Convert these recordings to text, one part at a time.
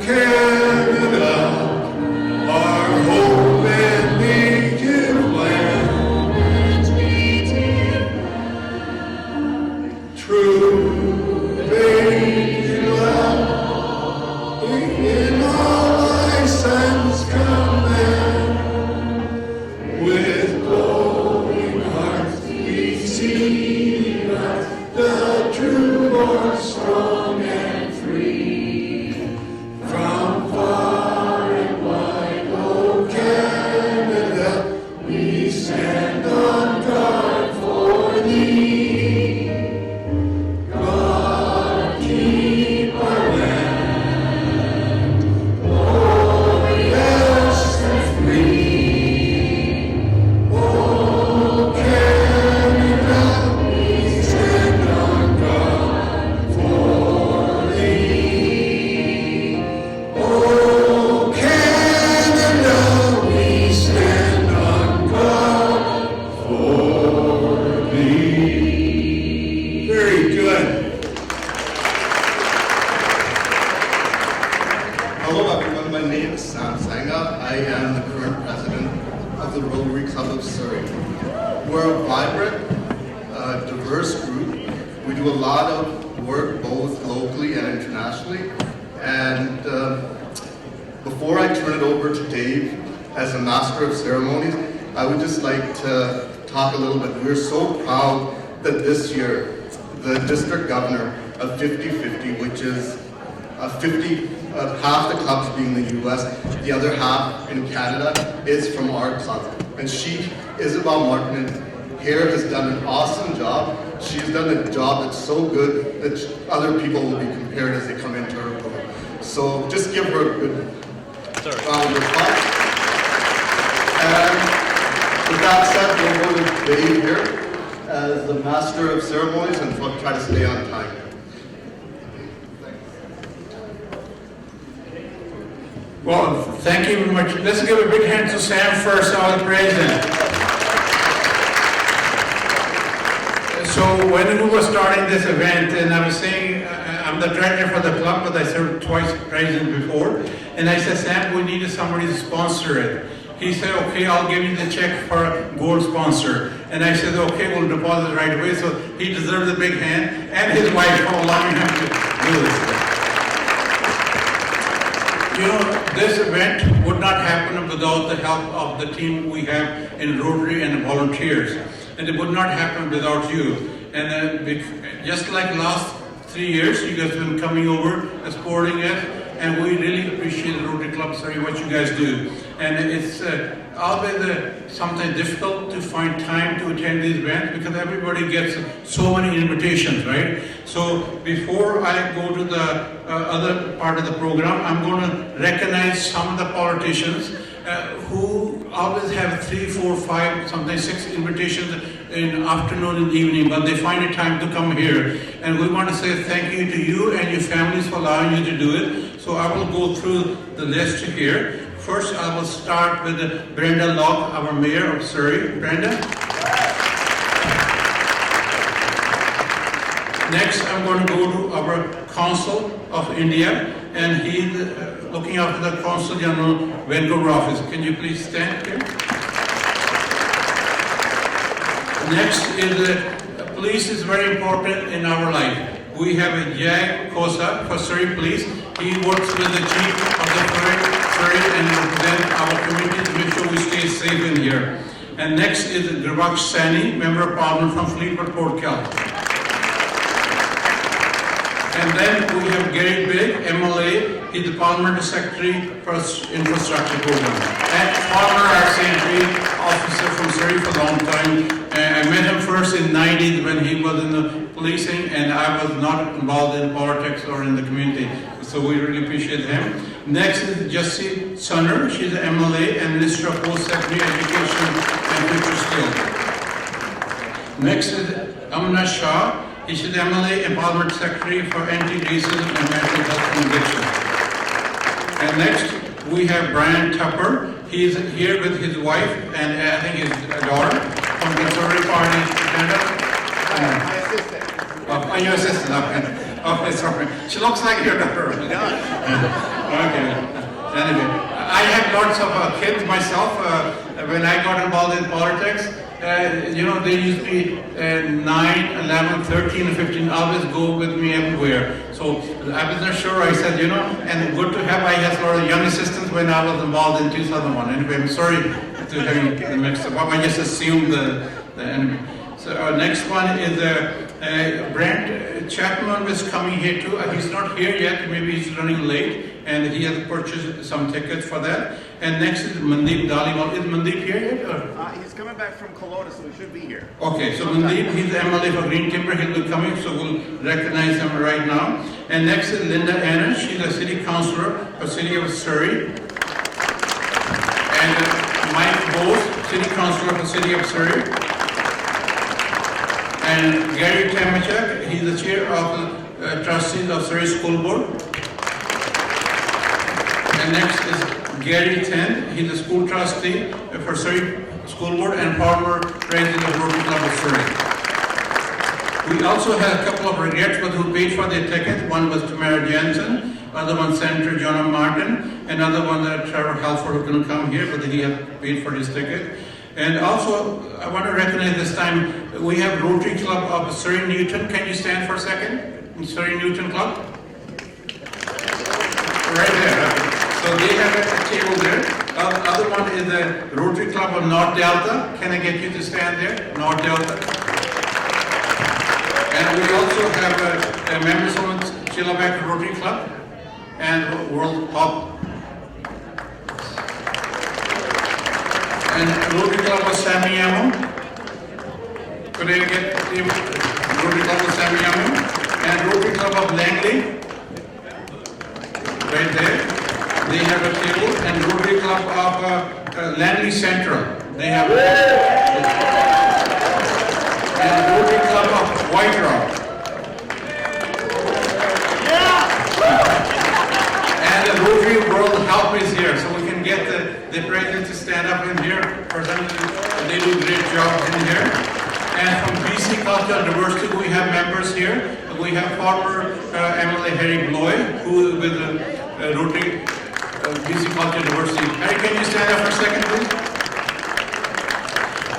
Canada, our home and native land. True faith in all license command. With glowing hearts we see the true born strong and free. From far and wide, oh Canada, we stand on guard for thee. God keep our land glorious and free. Oh Canada, we stand on guard for thee. Oh Canada, we stand on guard for thee. Very good. Hello everyone, my name is Sam Sanga. I am the current president of the Rotary Club of Surrey. We're a vibrant, diverse group. We do a lot of work both locally and internationally. And before I turn it over to Dave as the Master of Ceremonies, I would just like to talk a little bit. We're so proud that this year, the district governor of 50-50, which is half the clubs being the US, the other half in Canada, is from our club. And she, Isabel Martin here, has done an awesome job. She's done a job that's so good that other people will be compared as they come into her room. So just give her a good round of applause. And with that said, we'll go to Dave here as the Master of Ceremonies and try to stay on time. Well, thank you very much. Let's give a big hand to Sam first, our president. So when we were starting this event, and I was saying, I'm the director for the club, but I served twice president before, and I said, Sam, we needed somebody to sponsor it. He said, okay, I'll give you the check for a gold sponsor. And I said, okay, we'll deposit right away. So he deserves a big hand, and his wife for allowing him to do this. You know, this event would not happen without the help of the team we have in Rotary and volunteers. And it would not happen without you. And just like last 3 years, you guys have been coming over, supporting us, and we really appreciate the Rotary Club Surrey, what you guys do. And it's always something difficult to find time to attend these events because everybody gets so many invitations, right? So before I go to the other part of the program, I'm going to recognize some of the politicians who always have 3, 4, 5, sometimes 6 invitations in afternoon and evening, but they find a time to come here. And we want to say thank you to you and your families for allowing you to do it. So I will go through the list here. First, I will start with Brenda Locke, our Mayor of Surrey. Brenda. Next, I'm going to go to our Consul of India, and he's looking after the Consul General Vancouver office. Can you please stand here? Next is police is very important in our life. We have a Jag Kosa for Surrey Police. He works with the chief of the Surrey and represents our community to make sure we stay safe in here. And next is Gravak Sani, Member of Parliament from Fleetwood, Port Kelly. And then we have Gary Big, MLA. He's the Parliamentary Secretary for Infrastructure Program. And former RCMP officer from Surrey for a long time. I met him first in the 90s when he was in the policing, and I was not involved in politics or in the community. So we really appreciate him. Next is Jessie Sunner. She's an MLA and Minister of Post Secretary, Education and Future Skills. Next is Amna Shah. She's the MLA and Parliament Secretary for Anti-Racism and Mental Health and Addiction. And next we have Brian Tupper. He's here with his wife and I think his daughter from the Surrey Party, Canada. My assistant. Oh, your assistant, okay. Okay, sorry. She looks like your daughter. Okay. Anyway, I have lots of kids myself. When I got involved in politics, they used to be 9, 11, 13, and 15, always go with me everywhere. So I was not sure. I said, and good to have. I had a lot of young assistants when I was involved in 2001. Anyway, I'm sorry to having the mixed up. I just assumed the enemy. So our next one is Brent Chapman is coming here too. He's not here yet. Maybe he's running late, and he has purchased some tickets for that. And next is Mandeep Dhaliwal. Is Mandeep here yet? Or? He's coming back from Kelowna, so he should be here. Okay, so Mandeep, he's the MLA for Green Timber. He'll be coming, so we'll recognize him right now. And next is Linda Anna. She's a city councillor for City of Surrey. And Mike Bose, city councillor for City of Surrey. And Gary Temachak, he's the chair of the trustees of Surrey School Board. And next is Gary Ten, he's the school trustee for Surrey School Board and former president of Rotary Club of Surrey. We also had a couple of regrets, but who paid for their tickets. One was Tamara Jensen, other one Senator John Martin, another one Trevor Halford, who couldn't come here, but he had paid for his ticket. And also, I want to recognize this time, we have Rotary Club of Surrey Newton. Can you stand for a second? Surrey Newton Club? Right there. So they have a table there. The other one is the Rotary Club of North Delta. Can I get you to stand there? North Delta. And we also have members from Chilliwack Rotary Club and World Pop. And Rotary Club of Samiamo. Could I get the Rotary Club of Samiamo? And Rotary Club of Langley. Right there. They have a table. And Rotary Club of Langley Central. They have a table. And Rotary Club of White Rock. And the Rotary World Help is here, so we can get the president to stand up in here. For them, they do a great job in here. And from BC Culture and Diversity, we have members here. We have former MLA Harry Bloy, who is with the Rotary BC Culture and Diversity. Harry, can you stand up for a second, please?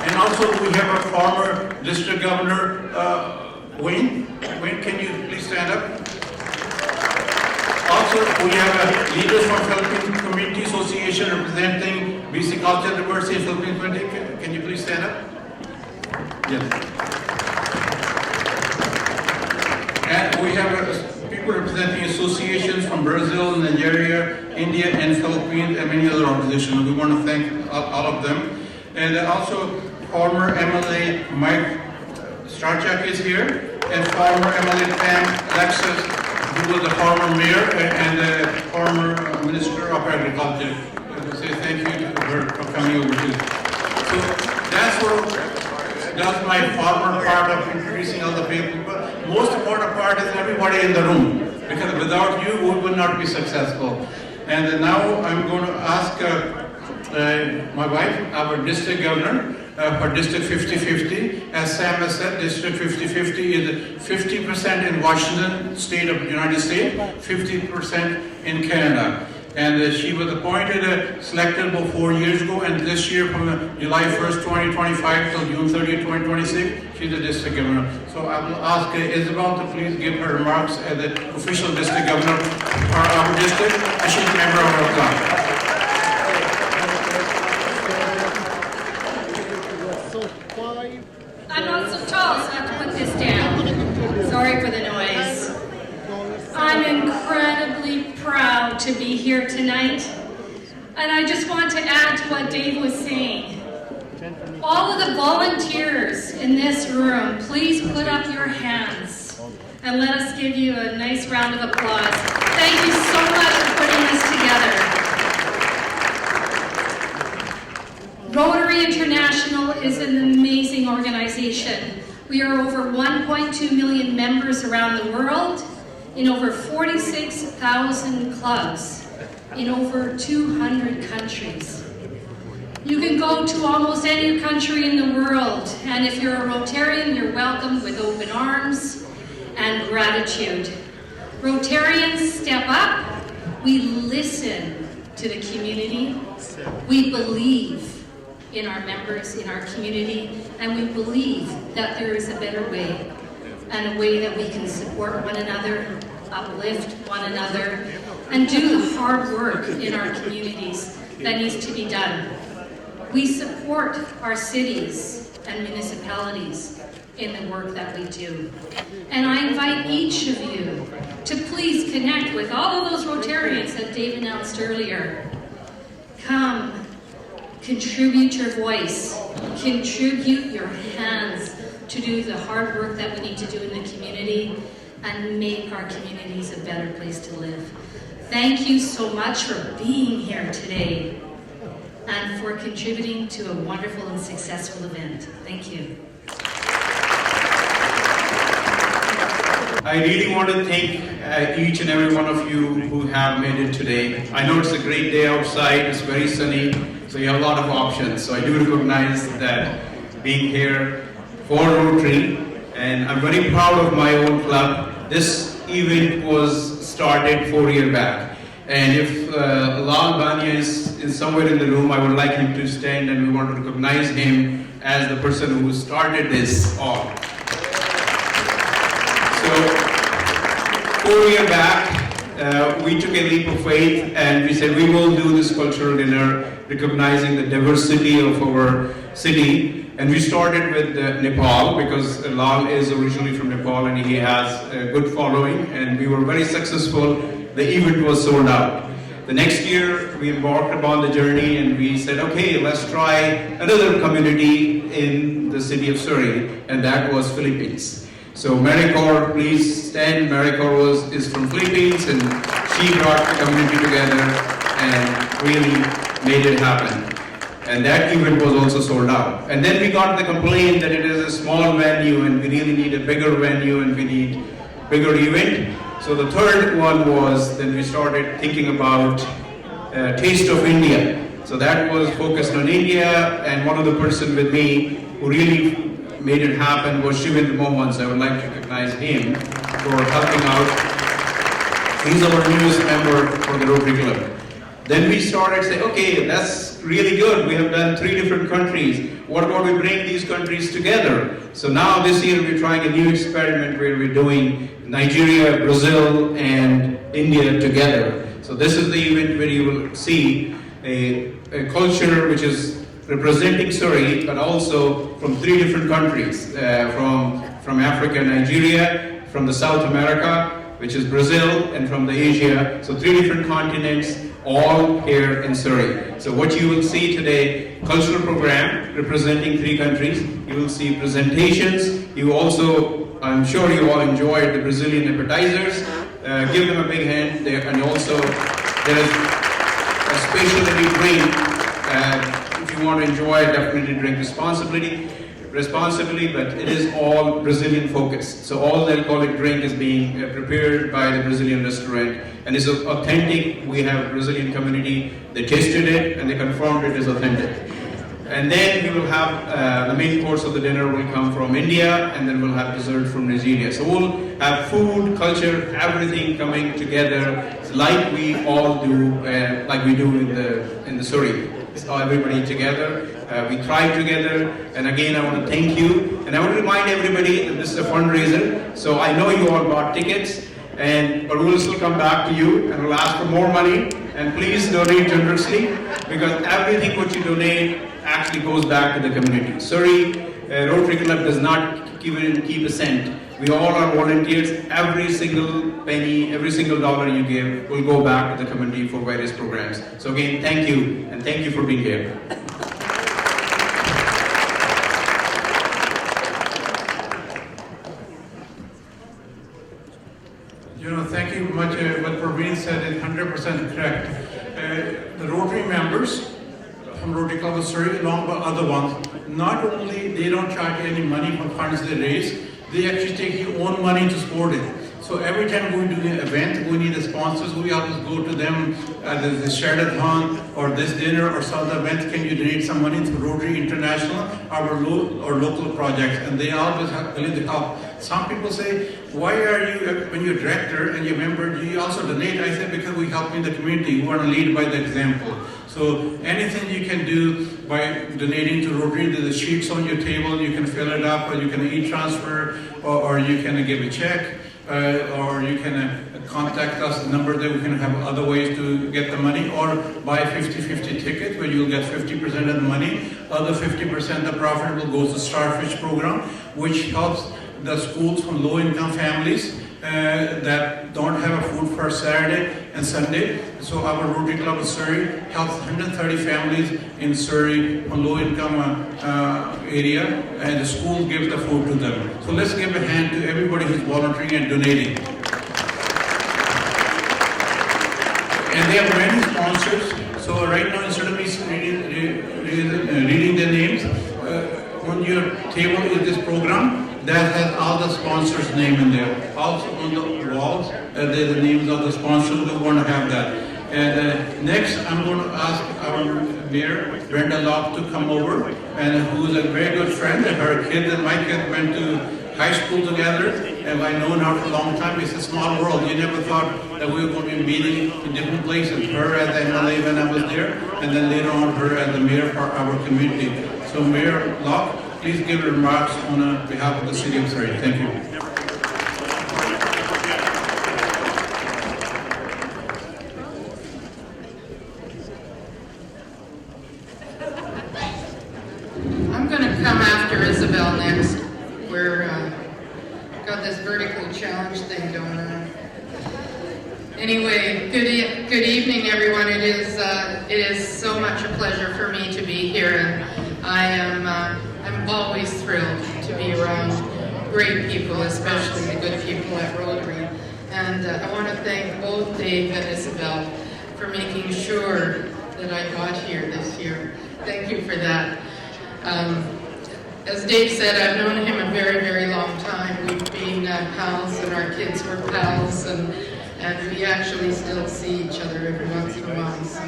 And also, we have a former District Governor, Wayne. Wayne, can you please stand up? Also, we have leaders from Philippine Community Association representing BC Culture and Diversity and Philippine Community. Can you please stand up? Yes. And we have people representing associations from Brazil, Nigeria, India, and Philippines, and many other organizations. We want to thank all of them. And also, former MLA Mike Starchak is here, and former MLA Pam Alexis, who was the former mayor and the former Minister of Agriculture. I say thank you to her for coming over too. So that's my former part of introducing all the people. But most important part is everybody in the room, because without you, we would not be successful. And now I'm going to ask my wife, our district governor, for District 50-50. As Sam has said, District 50-50 is 50% in Washington State of the United States, 50% in Canada. And she was appointed, selected about 4 years ago, and this year from July 1st, 2025 till June 30th, 2026, she's the district governor. So I will ask Isabel to please give her remarks as the official district governor for our district, and she's a member of our club. I'm not so tall, so I have to put this down. Sorry for the noise. I'm incredibly proud to be here tonight. And I just want to add to what Dave was saying. All of the volunteers in this room, please put up your hands and let us give you a nice round of applause. Thank you so much for putting this together. Rotary International is an amazing organization. We are over 1.2 million members around the world in over 46,000 clubs in over 200 countries. You can go to almost any country in the world, and if you're a Rotarian, you're welcomed with open arms and gratitude. Rotarians, step up We listen to the community. We believe in our members, in our community, and we believe that there is a better way, and a way that we can support one another, uplift one another, and do the hard work in our communities that needs to be done. We support our cities and municipalities in the work that we do. And I invite each of you to please connect with all of those Rotarians that Dave announced earlier. Come, contribute your voice, contribute your hands to do the hard work that we need to do in the community and make our communities a better place to live. Thank you so much for being here today and for contributing to a wonderful and successful event. Thank you. I really want to thank each and every one of you who have made it today. I know it's a great day outside, it's very sunny, so you have a lot of options. So I do recognize that being here for Rotary, and I'm very proud of my own club. This event was started 4 years back. And if Lal Bania is somewhere in the room, I would like him to stand, and we want to recognize him as the person who started this all. So, 4 years back, we took a leap of faith and we said we will do this cultural dinner recognizing the diversity of our city. And we started with Nepal because Lal is originally from Nepal and he has a good following, and we were very successful. The event was sold out. The next year we embarked upon the journey and we said, okay, let's try another community in the city of Surrey, and that was Philippines. So Maricor, please stand. Maricor is from Philippines, and she brought the community together and really made it happen. And that event was also sold out. And then we got the complaint that it is a small venue and we really need a bigger venue and we need bigger event. So the third one was, then we started thinking about Taste of India. So that was focused on India, and one of the person with me who really made it happen was Shivendra Mohan. So I would like to recognize him for helping out. He's our newest member for the Rotary Club. Then we started saying, okay, that's really good. We have done 3 different countries. What about we bring these countries together? So now this year we're trying a new experiment where we're doing Nigeria, Brazil, and India together. So this is the event where you will see a culture which is representing Surrey, but also from 3 different countries, from Africa, Nigeria, from the South America, which is Brazil, and from the Asia. So 3 different continents, all here in Surrey. So what you will see today, cultural program representing 3 countries. You will see presentations. You also, I'm sure you all enjoyed the Brazilian appetizers. Give them a big hand there. And also there is a specialty drink. If you want to enjoy it, definitely drink responsibly, but it is all Brazilian focused. So all the alcoholic drink is being prepared by the Brazilian restaurant and is authentic. We have a Brazilian community, they tasted it and they confirmed it is authentic. And then we will have the main course of the dinner will come from India, and then we'll have dessert from Nigeria. So we'll have food, culture, everything coming together like we all do, like we do in the Surrey. So everybody together, we thrive together, and again I want to thank you, and I want to remind everybody that this is a fundraiser. So I know you all bought tickets, but we'll still come back to you and we'll ask for more money, and please donate generously, because everything what you donate actually goes back to the community. Surrey Rotary Club does not keep a cent. We all are volunteers. Every single penny, every single dollar you give will go back to the community for various programs. So again, thank you, and thank you for being here. Thank you much. What Praveen said is 100% correct. The Rotary members from Rotary Club of Surrey, along with other ones, not only they don't charge any money for funds they raise, they actually take your own money to support it. So every time we do an event, we need the sponsors. We always go to them at the Sheraton or this dinner or some other event. Can you donate some money to Rotary International, our local projects? And they always have willing to help. Some people say, why are you, when you're director and you're a member, do you also donate? I said, because we help in the community. We want to lead by the example. So anything you can do by donating to Rotary, there's sheets on your table, you can fill it up, or you can e-transfer, or you can give a check. Or you can contact us, the number that we can have other ways to get the money, or buy a 50-50 ticket where you'll get 50% of the money. Other 50% of the profit will go to Starfish program, which helps the schools from low-income families that don't have a food for Saturday and Sunday. So our Rotary Club of Surrey helps 130 families in Surrey on low-income area, and the school gives the food to them. So let's give a hand to everybody who's volunteering and donating. And they have many sponsors. So right now, instead of me reading their names, on your table is this program that has all the sponsors' name in there. Also on the walls, there are the names of the sponsors. We want to have that. And next, I'm going to ask our Mayor, Brenda Locke, to come over, and who's a very good friend. And her kids and my kids went to high school together, and I've known her for a long time. It's a small world. You never thought that we were going to be meeting in different places. Her as the MLA when I was there, and then later on her as the mayor for our community. So Mayor Locke, please give remarks on behalf of the City of Surrey. Thank you. I'm going to come after Isabel next. We're got this vertical challenge thing going on. Anyway, good evening, everyone. It is so much a pleasure for me to be here, and I'm always thrilled to be around great people, especially the good people at Rotary. And I want to thank both Dave and Isabel for making sure that I got here this year. Thank you for that. As Dave said, I've known him a very, very long time. We've been pals, and our kids were pals, and we actually still see each other every once in a while. So.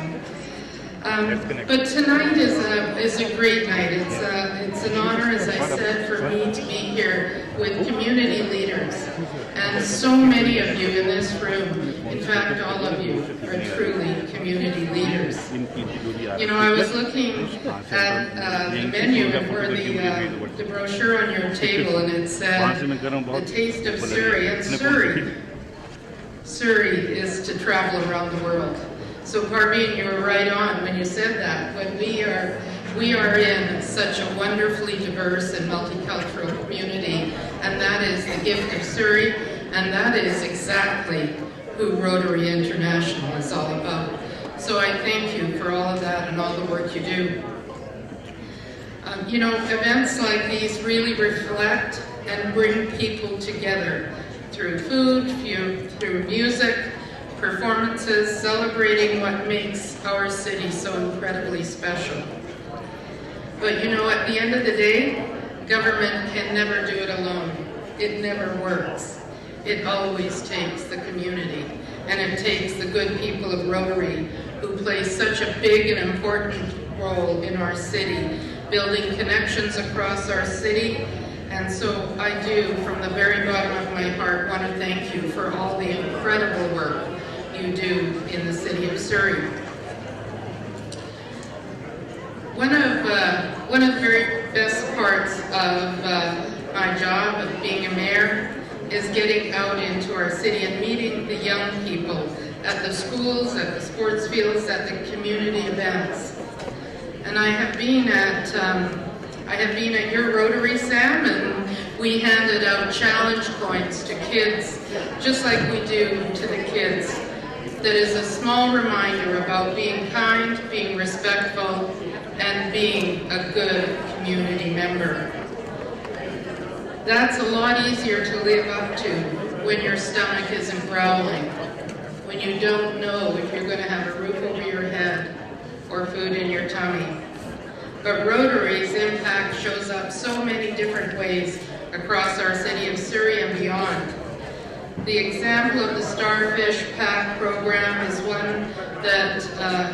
But tonight is a great night. It's an honor, as I said, for me to be here with community leaders. And so many of you in this room, in fact, all of you, are truly community leaders. You know, I was looking at the menu for the brochure on your table, and it said, "The Taste of Surrey." And Surrey is to travel around the world. So Parveen, you were right on when you said that. When we are in such a wonderfully diverse and multicultural community, and that is the gift of Surrey, and that is exactly who Rotary International is all about. So I thank you for all of that and all the work you do. You know, events like these really reflect and bring people together through food, through music, performances, celebrating what makes our city so incredibly special. But you know, at the end of the day, government can never do it alone. It never works. It always takes the community, and it takes the good people of Rotary, who play such a big and important role in our city, building connections across our city. And so I do, from the very bottom of my heart, want to thank you for all the incredible work you do in the city of Surrey. One of the very best parts of my job of being a mayor is getting out into our city and meeting the young people at the schools, at the sports fields, at the community events. And I have been at your Rotary, Sam, and we handed out challenge points to kids, just like we do to the kids. That is a small reminder about being kind, being respectful, and being a good community member. That's a lot easier to live up to when your stomach isn't growling, when you don't know if you're going to have a roof over your head or food in your tummy. But Rotary's impact shows up so many different ways across our city of Surrey and beyond. The example of the Starfish Pack program is one that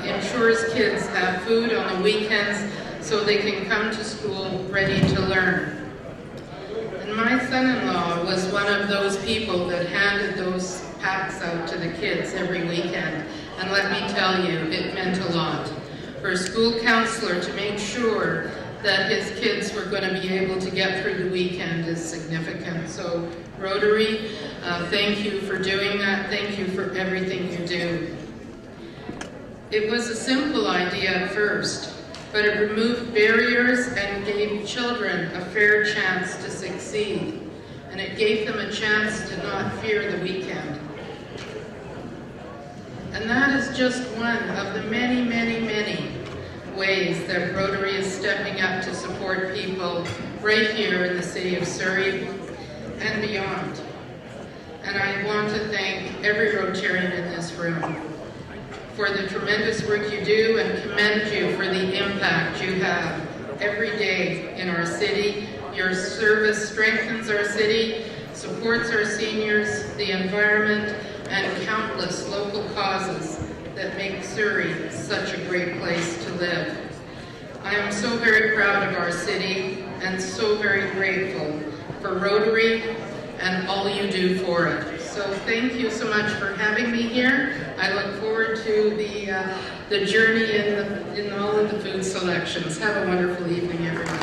ensures kids have food on the weekends so they can come to school ready to learn. And my son-in-law was one of those people that handed those packs out to the kids every weekend. And let me tell you, it meant a lot. For a school counselor to make sure that his kids were going to be able to get through the weekend is significant. So Rotary, thank you for doing that. Thank you for everything you do. It was a simple idea at first, but it removed barriers and gave children a fair chance to succeed. And it gave them a chance to not fear the weekend. And that is just one of the many, many, many ways that Rotary is stepping up to support people right here in the city of Surrey and beyond. And I want to thank every Rotarian in this room for the tremendous work you do and commend you for the impact you have every day in our city. Your service strengthens our city, supports our seniors, the environment, and countless local causes that make Surrey such a great place to live. I am so very proud of our city and so very grateful for Rotary and all you do for it. So thank you so much for having me here. I look forward to the journey in all of the food selections. Have a wonderful evening, everyone.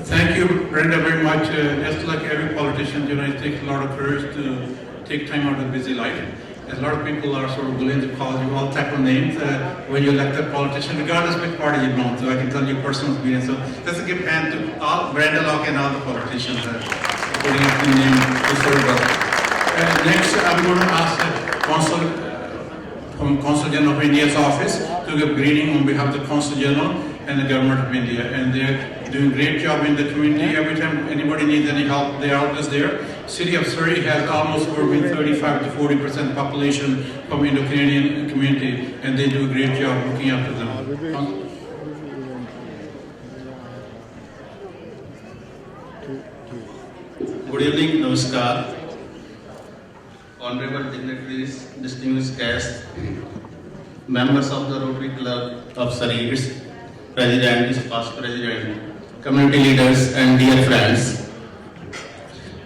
Thank you, Brenda, very much. Just like every politician, it takes a lot of courage to take time out of a busy life. A lot of people are sort of willing to call you all type of names when you elect a politician, regardless of which party you belong to. I can tell you personal experience. So let's give a hand to all Brenda Locke and all the politicians putting up the name to serve us. Next, I'm going to ask from Consul General of India's office to give greeting on behalf of the Consul General and the Government of India. And they're doing a great job in the community. Every time anybody needs any help, they are always there. City of Surrey has almost over 35 to 40% population from Indo-Canadian community, and they do a great job looking after them. Good evening, Namaskar. Honorable dignitaries, distinguished guests, members of the Rotary Club of Surrey, its president, its past president, community leaders, and dear friends.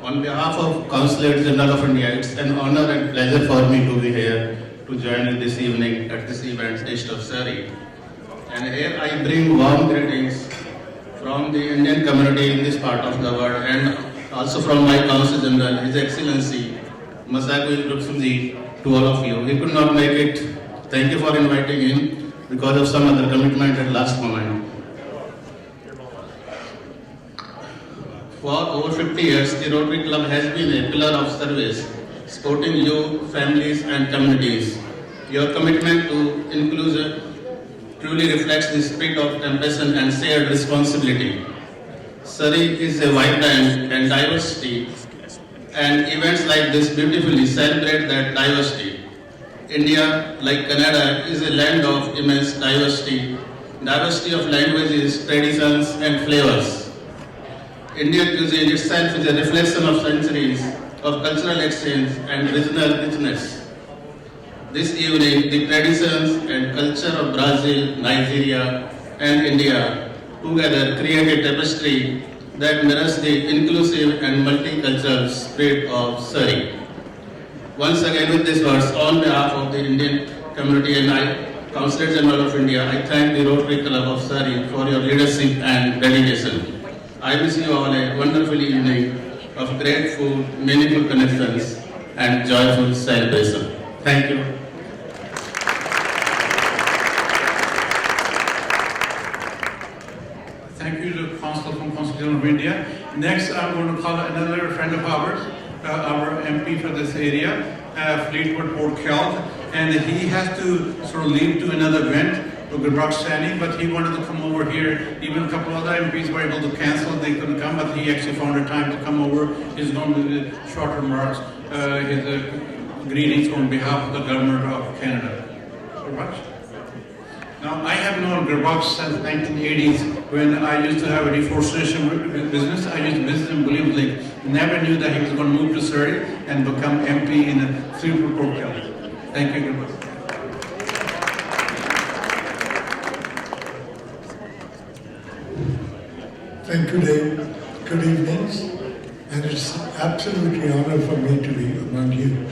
On behalf of Consulate General of India, it's an honor and pleasure for me to be here to join you this evening at this event, East of Surrey. And here I bring warm greetings from the Indian community in this part of the world and also from my Consul General, His Excellency Masako Rupsumji, to all of you. He could not make it. Thank you for inviting him because of some other commitment at last moment. For over 50 years, the Rotary Club has been a pillar of service, supporting you, families and communities. Your commitment to inclusion truly reflects the spirit of ambition and shared responsibility. Surrey is a vibrant and diversity, and events like this beautifully celebrate that diversity. India, like Canada, is a land of immense diversity of languages, traditions and flavors. Indian cuisine itself is a reflection of centuries of cultural exchange and regional richness. This evening, the traditions and culture of Brazil, Nigeria, and India together create a tapestry that mirrors the inclusive and multicultural spirit of Surrey. Once again, with these words, on behalf of the Indian community and I, Consulate General of India, I thank the Rotary Club of Surrey for your leadership and dedication. I wish you all a wonderful evening of great food, meaningful connections, and joyful celebration. Thank you. Thank you to the Consul from Consul General of India. Next, I'm going to call another friend of ours, our MP for this area, Fleetwood Port Kells, and he has to sort of leave to another event. But he wanted to come over here. Even a couple other MPs were able to cancel, they couldn't come, but he actually found a time to come over. He's going to do short remarks, his greetings on behalf of the Government of Canada. So much. Now, I have known Gearbox since 1980s when I used to have a reforestation business. I used to visit him, believe me, never knew that he was going to move to Surrey and become MP in a Three-Port County. Thank you, Gearbox. Thank you, Dave. Good evenings. And it's absolutely honor for me to be among you.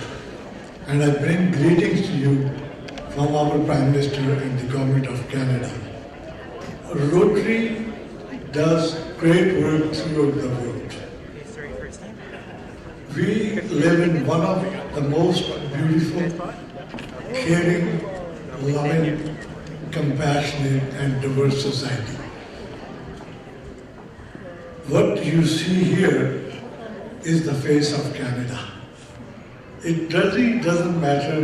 And I bring greetings to you from our Prime Minister and the Government of Canada. Rotary does great work throughout the world. We live in one of the most beautiful, caring, loving, compassionate and diverse society. What you see here is the face of Canada. It really doesn't matter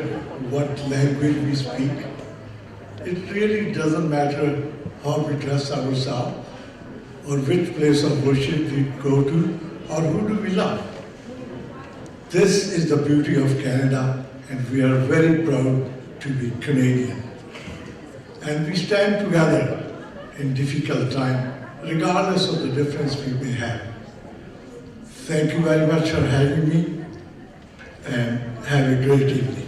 what language we speak. It really doesn't matter how we dress ourselves or which place of worship we go to or who do we love. This is the beauty of Canada and we are very proud to be Canadian. And we stand together in difficult times regardless of the difference we may have. Thank you very much for having me and have a great evening.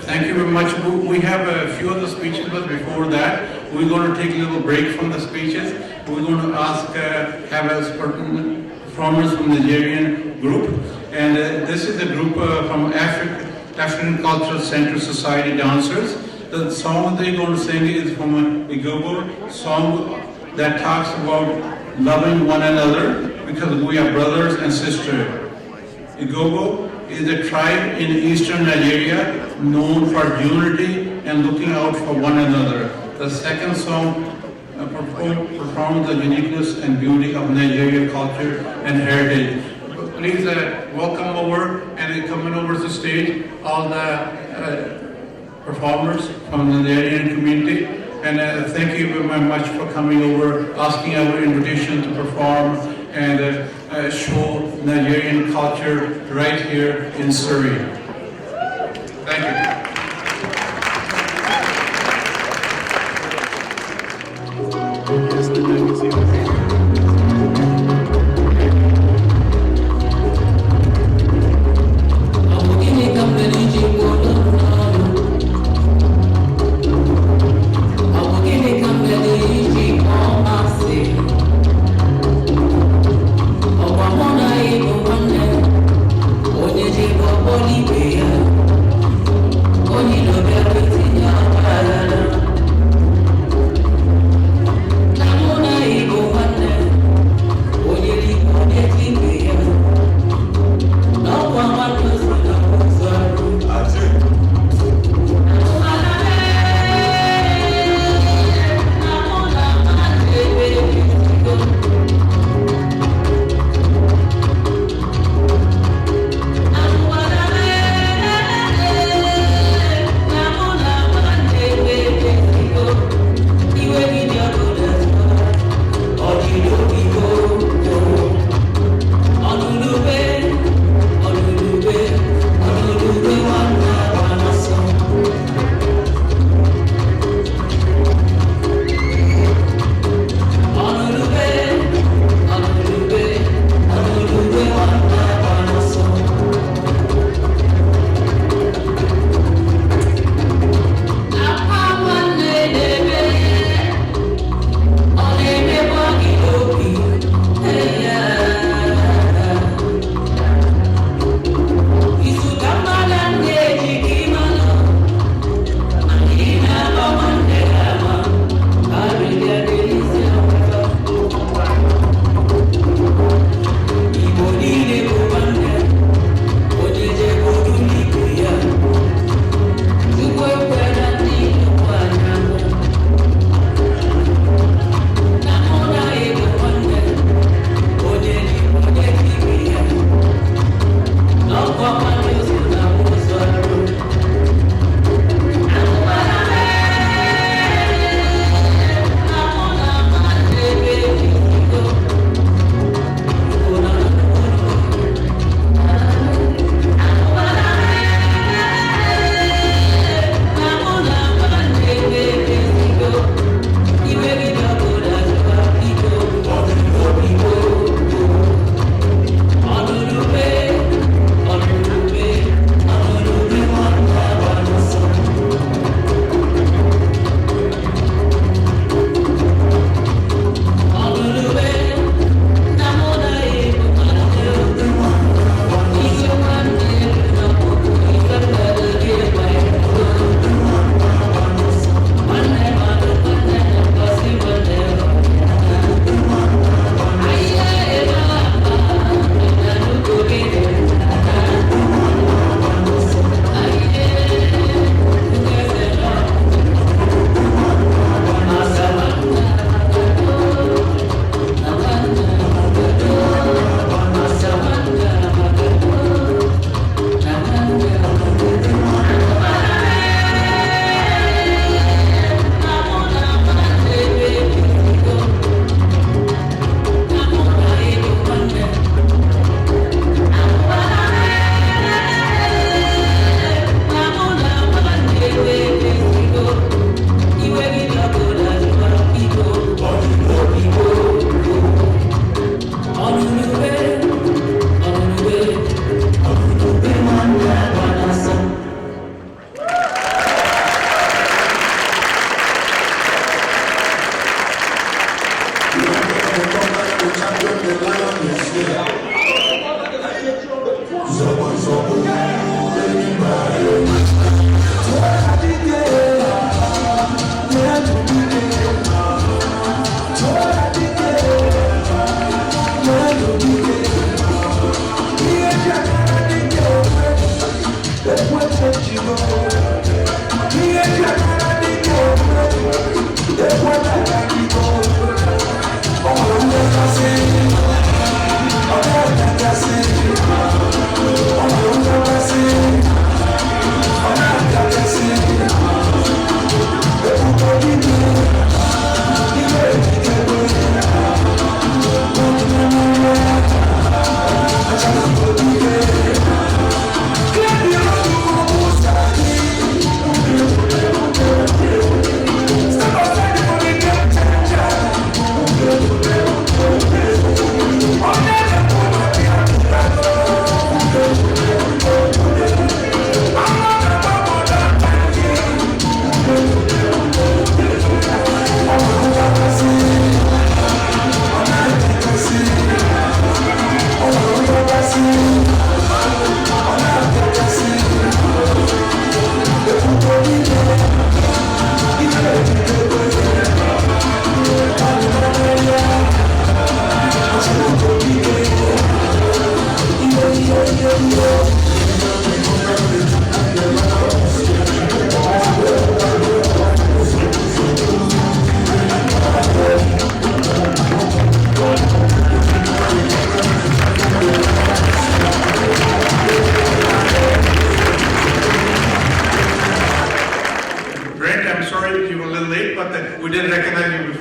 Thank you very much. We have a few other speeches, but before that, we're going to take a little break from the speeches. We're going to have a certain performance from the Nigerian group. And this is a group from African Cultural Center Society Dancers. The song they're going to sing is from a Igbo song that talks about loving one another because we are brothers and sisters. Igbo is a tribe in eastern Nigeria known for unity and looking out for one another. The second song performs the uniqueness and beauty of Nigerian culture and heritage. Please welcome over and coming over to the stage all the performers from the Nigerian community. And thank you very much for coming over, asking our invitation to perform and show Nigerian culture right here in Surrey. Thank you. Holy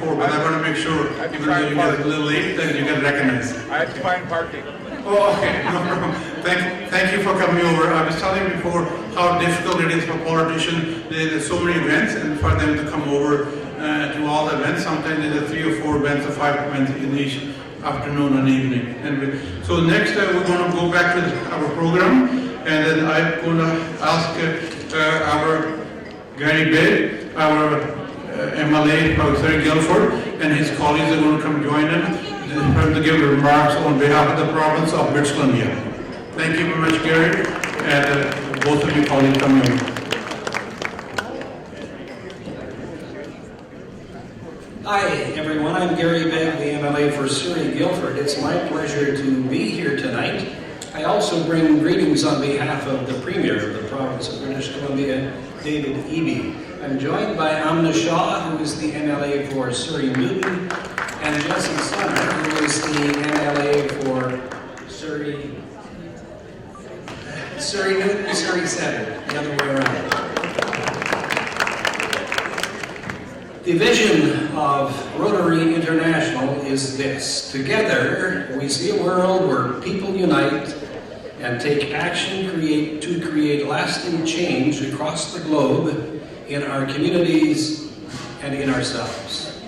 before, but I want to make sure, even though you get a little late, that you get recognized. I have to find parking. Oh, okay, no problem. Thank you for coming over. I was telling you before how difficult it is for politicians. There's so many events, and for them to come over to all the events, sometimes there's 3 or 4 events or 5 events in each afternoon and evening. Anyway, so next we're going to go back to our program, and then I'm going to ask our Gary Bed, our MLA of Surrey Guildford, and his colleagues are going to come join him to give remarks on behalf of the province of British Columbia. Thank you very much, Gary, and both of you colleagues coming over. Hi everyone, I'm Gary Begg, the MLA for Surrey Guildford. It's my pleasure to be here tonight. I also bring greetings on behalf of the Premier of the province of British Columbia, David Eby. I'm joined by Amna Shah, who is the MLA for Surrey Newton, and Jesse Sunner, who is the MLA for Surrey Newton, Surrey Center, the other way around. The vision of Rotary International is this: together we see a world where people unite and take action to create lasting change across the globe in our communities and in ourselves.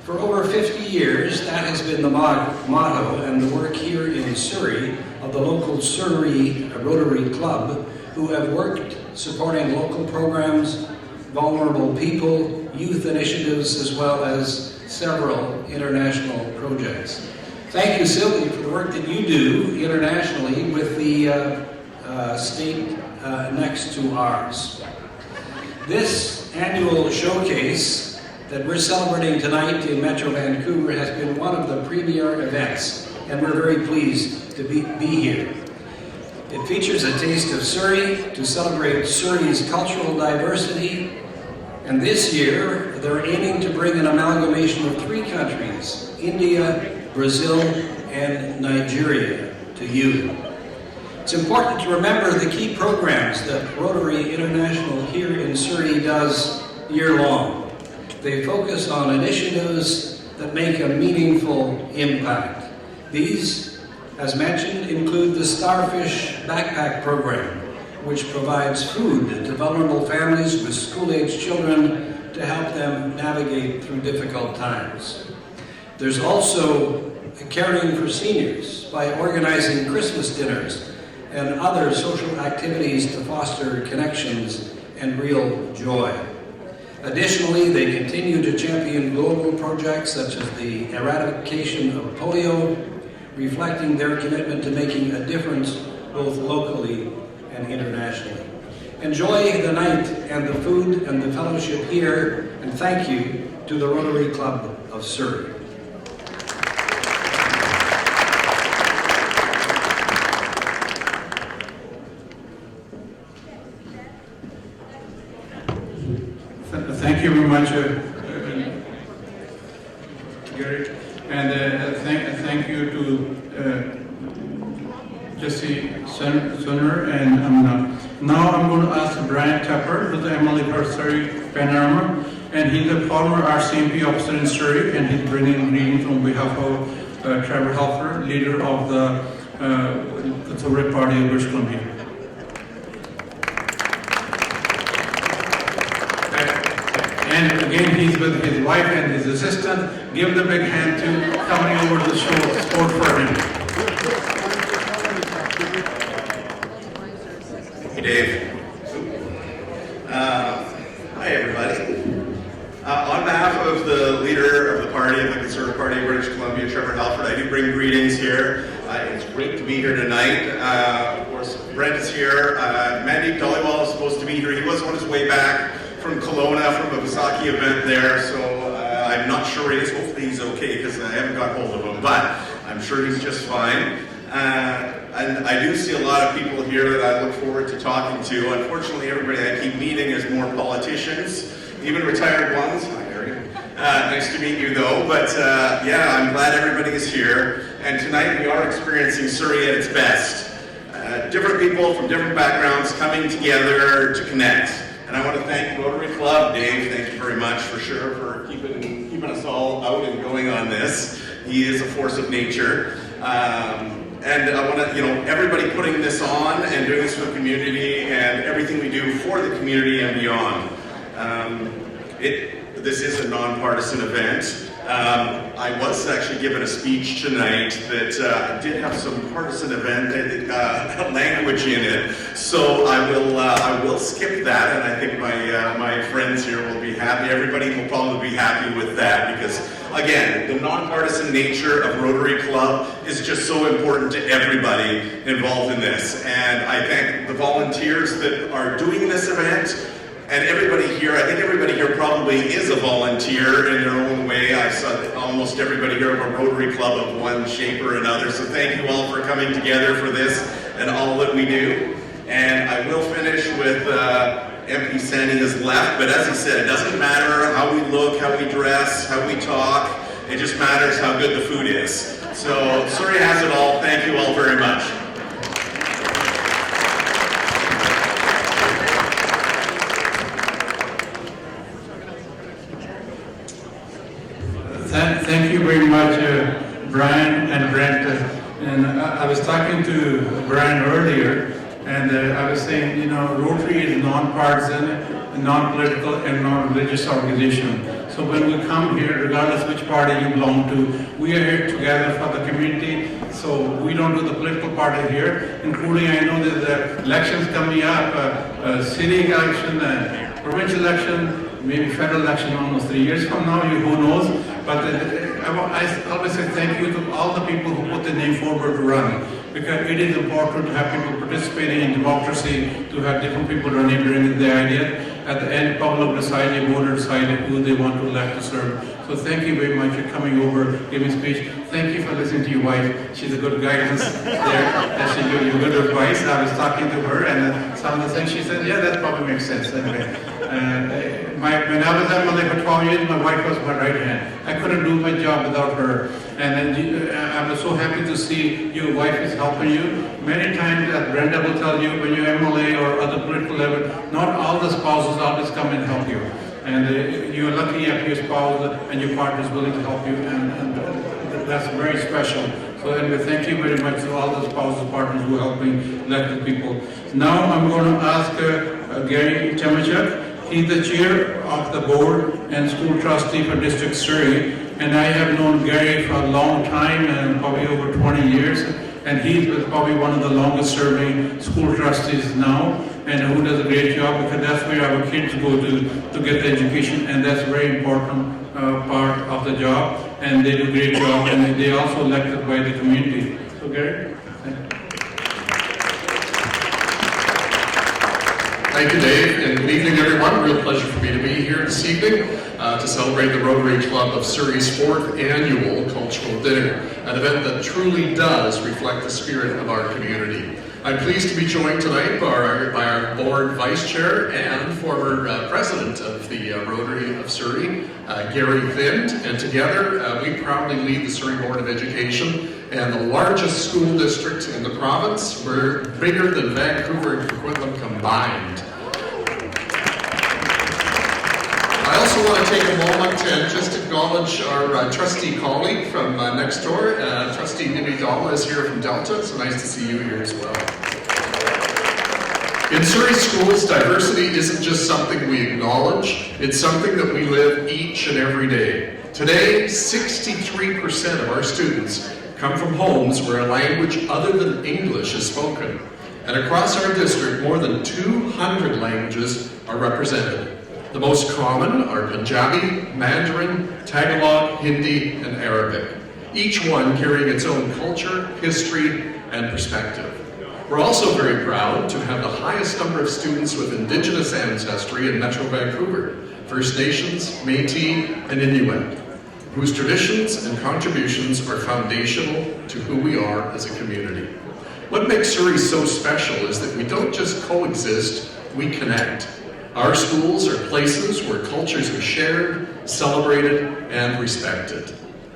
For over 50 years, that has been the motto and the work here in Surrey of the local Surrey Rotary Club, who have worked supporting local programs, vulnerable people, youth initiatives, as well as several international projects. Thank you, Sylvie, for the work that you do internationally with the state next to ours. This annual showcase that we're celebrating tonight in Metro Vancouver has been one of the premier events, and we're very pleased to be here. It features a taste of Surrey to celebrate Surrey's cultural diversity, and this year they're aiming to bring an amalgamation of 3 countries, India, Brazil, and Nigeria, to you. It's important to remember the key programs that Rotary International here in Surrey does year-long. They focus on initiatives that make a meaningful impact. These, as mentioned, include the Starfish Backpack Program, which provides food to vulnerable families with school-aged children to help them navigate through difficult times. There's also caring for seniors by organizing Christmas dinners and other social activities to foster connections and real joy. Additionally, they continue to champion global projects such as the eradication of polio, reflecting their commitment to making a difference both locally and internationally. Enjoy the night and the food and the fellowship here, and thank you to the Rotary Club of Surrey. Thank you very much, Gary, and thank you to Jesse Sunner and Amna. Now I'm going to ask Brian Tepper, who's the MLA for Surrey Panorama, and he's a former RCMP officer in Surrey, and he's bringing greetings on behalf of Trevor Helfer, leader of the Surrey Party of British Columbia. And again, he's with his wife and his assistant. Give them a big hand to coming over to the show support for him. Hey, Dave. Hi, everybody. On behalf of the leader of the party, of the Conservative Party of British Columbia, Trevor Halford, I do bring greetings here. It's great to be here tonight. Of course, Brent is here. Mandeep Dhaliwal is supposed to be here. He was on his way back from Kelowna from a Visaki event there, so I'm not sure he is. Hopefully he's okay, because I haven't got hold of him, but I'm sure he's just fine. And I do see a lot of people here that I look forward to talking to. Unfortunately, everybody I keep meeting is more politicians, even retired ones. Hi, Gary. Nice to meet you, though. But yeah, I'm glad everybody is here. And tonight we are experiencing Surrey at its best. Different people from different backgrounds coming together to connect. And I want to thank Rotary Club, Dave. Thank you very much for sure for keeping keeping us all out and going on this. He is a force of nature. And I want to, everybody putting this on and doing this for the community and everything we do for the community and beyond. This is a nonpartisan event. I was actually given a speech tonight that did have some partisan event language in it, so I will skip that, and I think my friends here will be happy. Everybody will probably be happy with that because, again, the nonpartisan nature of Rotary Club is just so important to everybody involved in this, and I thank the volunteers that are doing this event. And everybody here, I think everybody here probably is a volunteer in their own way. I saw that almost everybody here of a Rotary Club of one shape or another. So thank you all for coming together for this and all that we do. And I will finish with MP Sandy has left, but as he said, it doesn't matter how we look, how we dress, how we talk. It just matters how good the food is. So Surrey has it all. Thank you all very much. Thank you very much, Brian and Brent. And I was talking to Brian earlier, and I was saying, Rotary is non-partisan, non-political, and non-religious organization. So when we come here, regardless which party you belong to, we are here together for the community. So we don't do the political party here, including I know that the elections coming up, city election, provincial election, maybe federal election almost 3 years from now, who knows. But I always say thank you to all the people who put the name forward to run, because it is important to have people participating in democracy, to have different people running, bringing their idea. At the end, public decide, the voter decide who they want to elect to serve. So thank you very much for coming over, giving speech. Thank you for listening to your wife. She's a good guidance there, and she gave you good advice. I was talking to her, and some of the things she said, yeah, that probably makes sense. Anyway, when I was at Malay for 12 years, my wife was my right hand. I couldn't do my job without her. And then I was so happy to see your wife is helping you. Many times, as Brenda will tell you, when you're MLA or other political level, not all the spouses always come and help you. And you're lucky if your spouse and your partner is willing to help you, and that's very special. So anyway, thank you very much to all the spouses, partners who are helping elected people. Now I'm going to ask Gary Chemachuk. He's the chair of the board and school trustee for District Surrey. And I have known Gary for a long time, and probably over 20 years. And he's probably one of the longest serving school trustees now, and who does a great job, because that's where our kids go to get the education, and that's a very important part of the job, and they do a great job, and they also elected by the community. So Gary? Thank you, Dave, and good evening, everyone. Real pleasure for me to be here this evening to celebrate the Rotary Club of Surrey's 4th annual cultural dinner, an event that truly does reflect the spirit of our community. I'm pleased to be joined tonight by our board vice chair and former president of the Rotary of Surrey, Gary Vint, and together we proudly lead the Surrey Board of Education and the largest school district in the province. We're bigger than Vancouver and Coquitlam combined. I also want to take a moment and just acknowledge our trustee colleague from next door. Trustee Nibby Dalla is here from Delta. It's nice to see you here as well. In Surrey schools, diversity isn't just something we acknowledge, it's something that we live each and every day. Today, 63% of our students come from homes where a language other than English is spoken. And across our district, more than 200 languages are represented. The most common are Punjabi, Mandarin, Tagalog, Hindi, and Arabic, each one carrying its own culture, history, and perspective. We're also very proud to have the highest number of students with Indigenous ancestry in Metro Vancouver, First Nations, Métis, and Inuit, whose traditions and contributions are foundational to who we are as a community. What makes Surrey so special is that we don't just coexist, we connect. Our schools are places where cultures are shared, celebrated, and respected.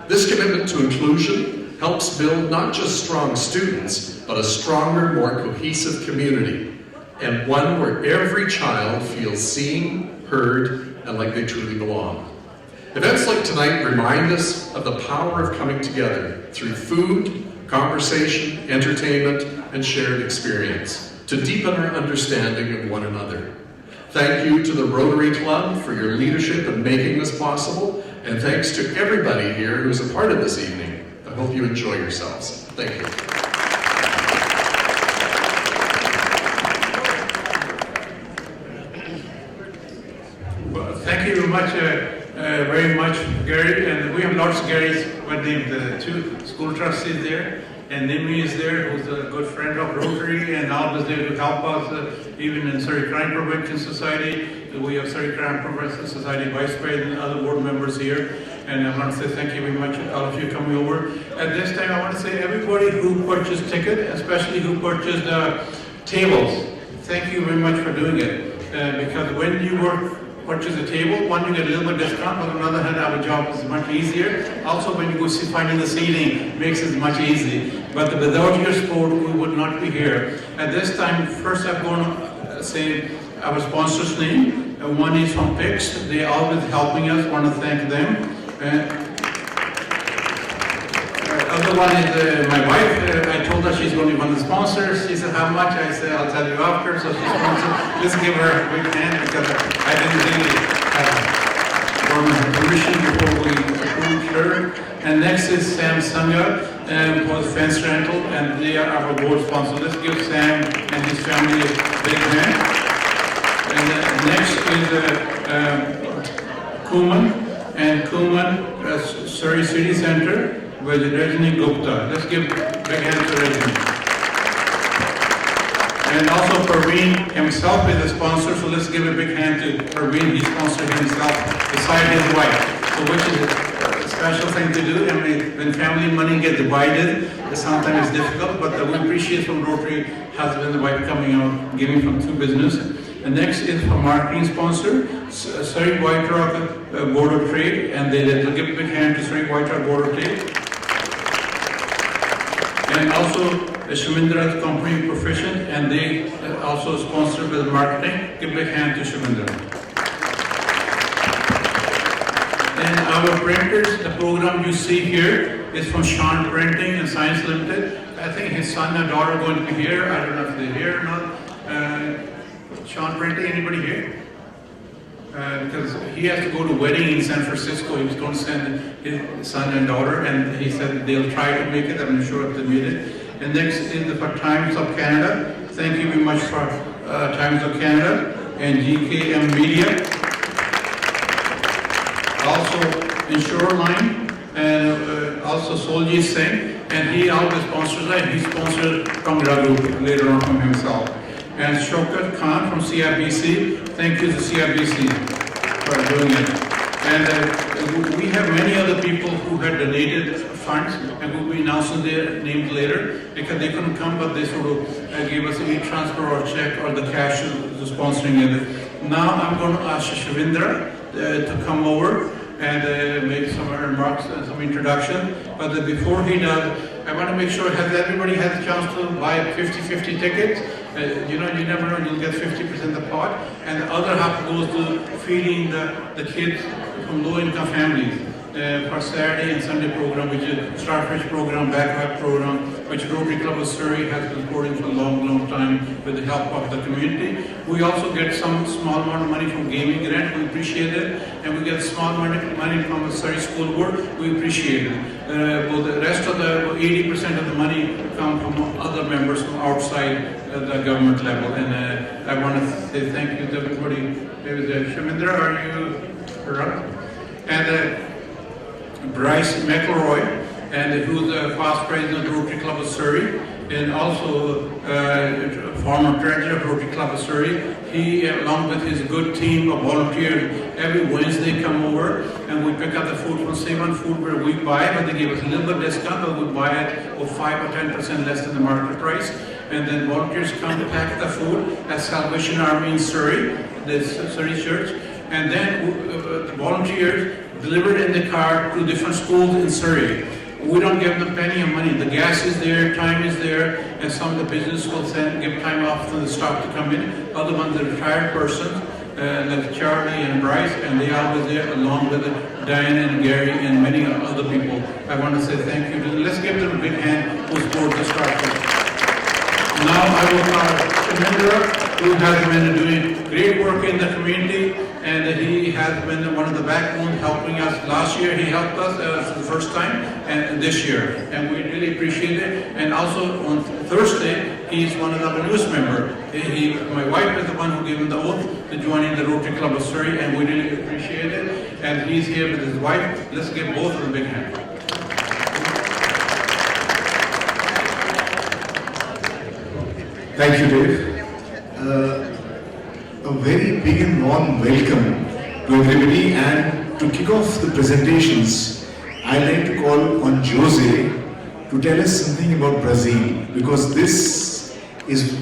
This commitment to inclusion helps build not just strong students, but a stronger, more cohesive community, and one where every child feels seen, heard, and like they truly belong. Events like tonight remind us of the power of coming together through food, conversation, entertainment, and shared experience to deepen our understanding of one another. Thank you to the Rotary Club for your leadership in making this possible, and thanks to everybody here who's a part of this evening. I hope you enjoy yourselves. Thank you. Well, thank you very much, Gary. And we have lots of Garys, but the two school trustees there, and Nimi is there, who's a good friend of Rotary, and Alba's there to help us, even in Surrey Crime Prevention Society. We have Surrey Crime Prevention Society Vice President and other board members here. And I want to say thank you very much, all of you coming over. At this time, I want to say everybody who purchased ticket, especially who purchased tables, thank you very much for doing it. Because when you purchase a table, one, you get a little bit discount, but on the other hand, our job is much easier. Also, when you go finding the seating, makes it much easy. But without your support, we would not be here. At this time, first I'm going to say our sponsor's name. One is from PICS. They are always helping us. Want to thank them. Other one is my wife. I told her she's going to be one of the sponsors. She said, how much? I said, I'll tell you after. So she's sponsored. Let's give her a big hand because I didn't really have permission before we approved her. And next is Sam Sanga for the fence rental, and they are our board sponsor. Let's give Sam and his family a big hand. And next is Kuman. And Kuman, Surrey City Center, with Rajni Gupta. Let's give a big hand to Rajni. And also Parveen himself is a sponsor, so let's give a big hand to Parveen. He sponsored himself beside his wife, so which is a special thing to do. I mean, when family money get divided, sometimes it's difficult, but we appreciate from Rotary husband and wife coming out, giving from two business. And next is for marketing sponsor, Surrey White Rock Board of Trade, and they'll give a big hand to Surrey White Rock Board of Trade. And also Shamindra Company Proficient, and they also sponsor with marketing. Give a big hand to Shamindra. And our printers, the program you see here is from Shannon Printing and Science Limited. I think his son and daughter are going to be here. I don't know if they're here or not. Sean Printing, anybody here? Because he has to go to a wedding in San Francisco. He was going to send his son and daughter, and he said they'll try to make it. I'm not sure if they made it. And next is for Times of Canada. Thank you very much for Times of Canada and GKM Media. Also in Shoreline, and also Soljit Singh, and he always sponsors that. He sponsored from Raghu later on from himself. And Shaukat Khan from CIBC. Thank you to CIBC for doing it. And we have many other people who had donated funds, and we'll be announcing their names later because they couldn't come, but they sort of gave us a transfer or check or the cash to sponsoring it. Now I'm going to ask Shavindra to come over and make some remarks and some introduction. But before he does, I want to make sure has everybody had a chance to buy 50-50 tickets. You never know, you'll get 50% of the pot, and the other half goes to feeding the kids from low-income families for Saturday and Sunday program, which is Starfish program, Backpack program, which Rotary Club of Surrey has been supporting for a long, long time with the help of the community. We also get some small amount of money from gaming grant, we appreciate it, and we get small money from the Surrey School Board, we appreciate it. But the rest of the 80% of the money come from other members from outside the government level, and I want to say thank you to everybody. Shamindra, are you around? And Bryce McElroy, and who's the past president of Rotary Club of Surrey, and also former treasurer of Rotary Club of Surrey. He, along with his good team of volunteers, every Wednesday come over and we pick up the food from Save-On Food where we buy it, but they give us a little bit discount, but we buy it for 5 or 10% less than the market price. And then volunteers come to pack the food at Salvation Army in Surrey, the Surrey Church, and then the volunteers deliver it in the car to different schools in Surrey. We don't give them a penny of money. The gas is there, time is there, and some of the business will give time off to the staff to come in. Other ones, the retired persons, like Charlie and Bryce, and they are always there along with Diane and Gary and many other people. I want to say thank you. Let's give them a big hand who support the structure. Now I will call Shannon, who has been doing great work in the community, and he has been one of the backbone helping us. Last year he helped us for the first time, and this year, and we really appreciate it. And also on Thursday, he's one of our newest members. My wife is the one who gave him the oath to join the Rotary Club of Surrey, and we really appreciate it. And he's here with his wife. Let's give both of them a big hand. Thank you, Dave. A very big and warm welcome to everybody, and to kick off the presentations, I'd like to call on Jose to tell us something about Brazil, because this is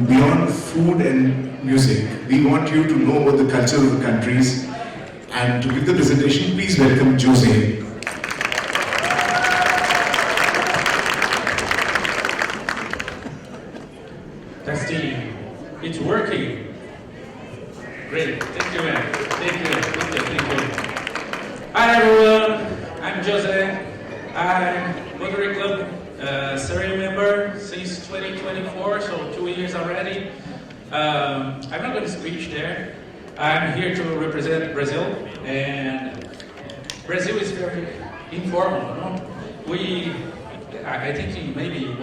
beyond food and music. We want you to know about the culture of the countries, and to give the presentation, please welcome Jose. Testing. It's working. Great. Thank you, man. Thank you. Hi, everyone. I'm Jose. I'm Rotary Club Surrey member since 2024, so 2 years already. I'm not going to preach there. I'm here to represent Brazil, and Brazil is very informal. I think maybe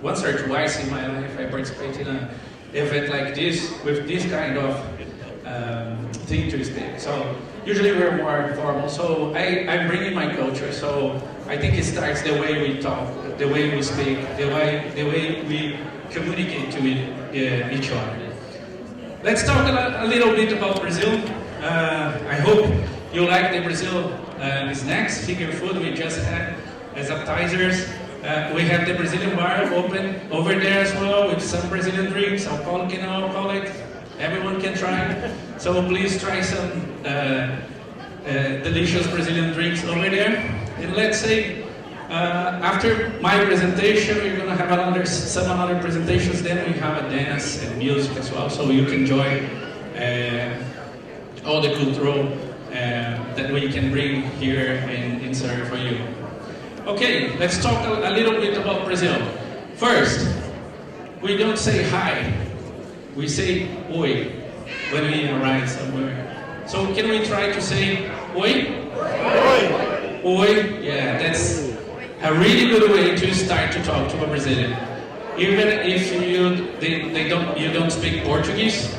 once or twice in my life I participated in an event like this with this kind of thing to speak. So usually we're more informal. So I'm bringing my culture. So I think it starts the way we talk, the way we speak, the way we communicate to each other. Let's talk a little bit about Brazil. I hope you like the Brazil snacks, finger food we just had as appetizers. We have the Brazilian bar open over there as well with some Brazilian drinks, alcoholic and non-alcoholic. Everyone can try. So please try some delicious Brazilian drinks over there. And let's say after my presentation, we're going to have some other presentations. Then we have a dance and music as well, so you can enjoy all the cultural that we can bring here in Surrey for you. Okay, let's talk a little bit about Brazil. First, we don't say hi, we say oi when we arrive somewhere. So can we try to say oi? Oi! Oi, yeah, that's a really good way to start to talk to a Brazilian. Even if you don't speak Portuguese,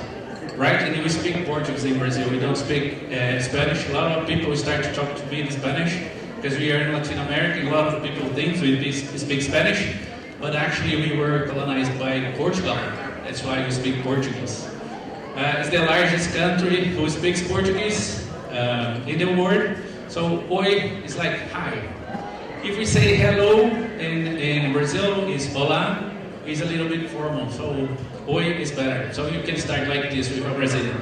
right? And we speak Portuguese in Brazil, we don't speak Spanish. A lot of people start to talk to me in Spanish, because we are in Latin America. A lot of people think we speak Spanish, but actually we were colonized by Portugal. That's why we speak Portuguese. It's the largest country who speaks Portuguese in the world. So oi is like hi. If we say hello in Brazil, is hola, is a little bit formal. So oi is better. So you can start like this with a Brazilian.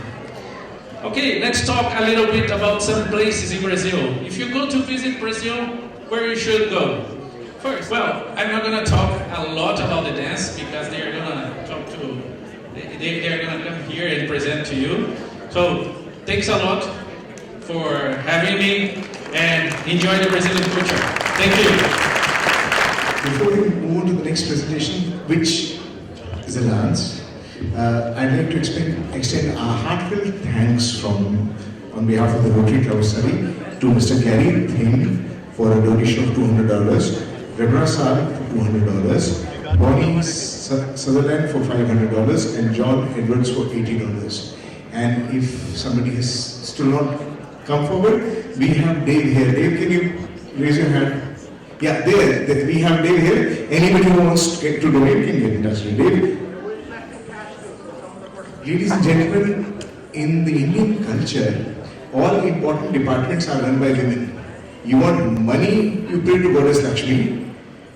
Okay, let's talk a little bit about some places in Brazil. If you go to visit Brazil, where you should go? First, well, I'm not going to talk a lot about the dance, because they're going to come here and present to you. So, thanks a lot for having me, and enjoy the Brazilian culture. Thank you. Before we move on to the next presentation, which is a dance, I'd like to extend our heartfelt thanks on behalf of the Rotary Club of Surrey to Mr. Gary Thing for a donation of $200, Rebecca Sal for $200, Bonnie Sutherland for $500, and John Edwards for $80. And if somebody is still not come forward, we have Dave here. Dave, can you raise your hand? Yeah, there. We have Dave here. Anybody who wants to donate can get in touch with Dave. Ladies and gentlemen, in the Indian culture, all important departments are run by women. You want money, you pray to Goddess Lakshmi.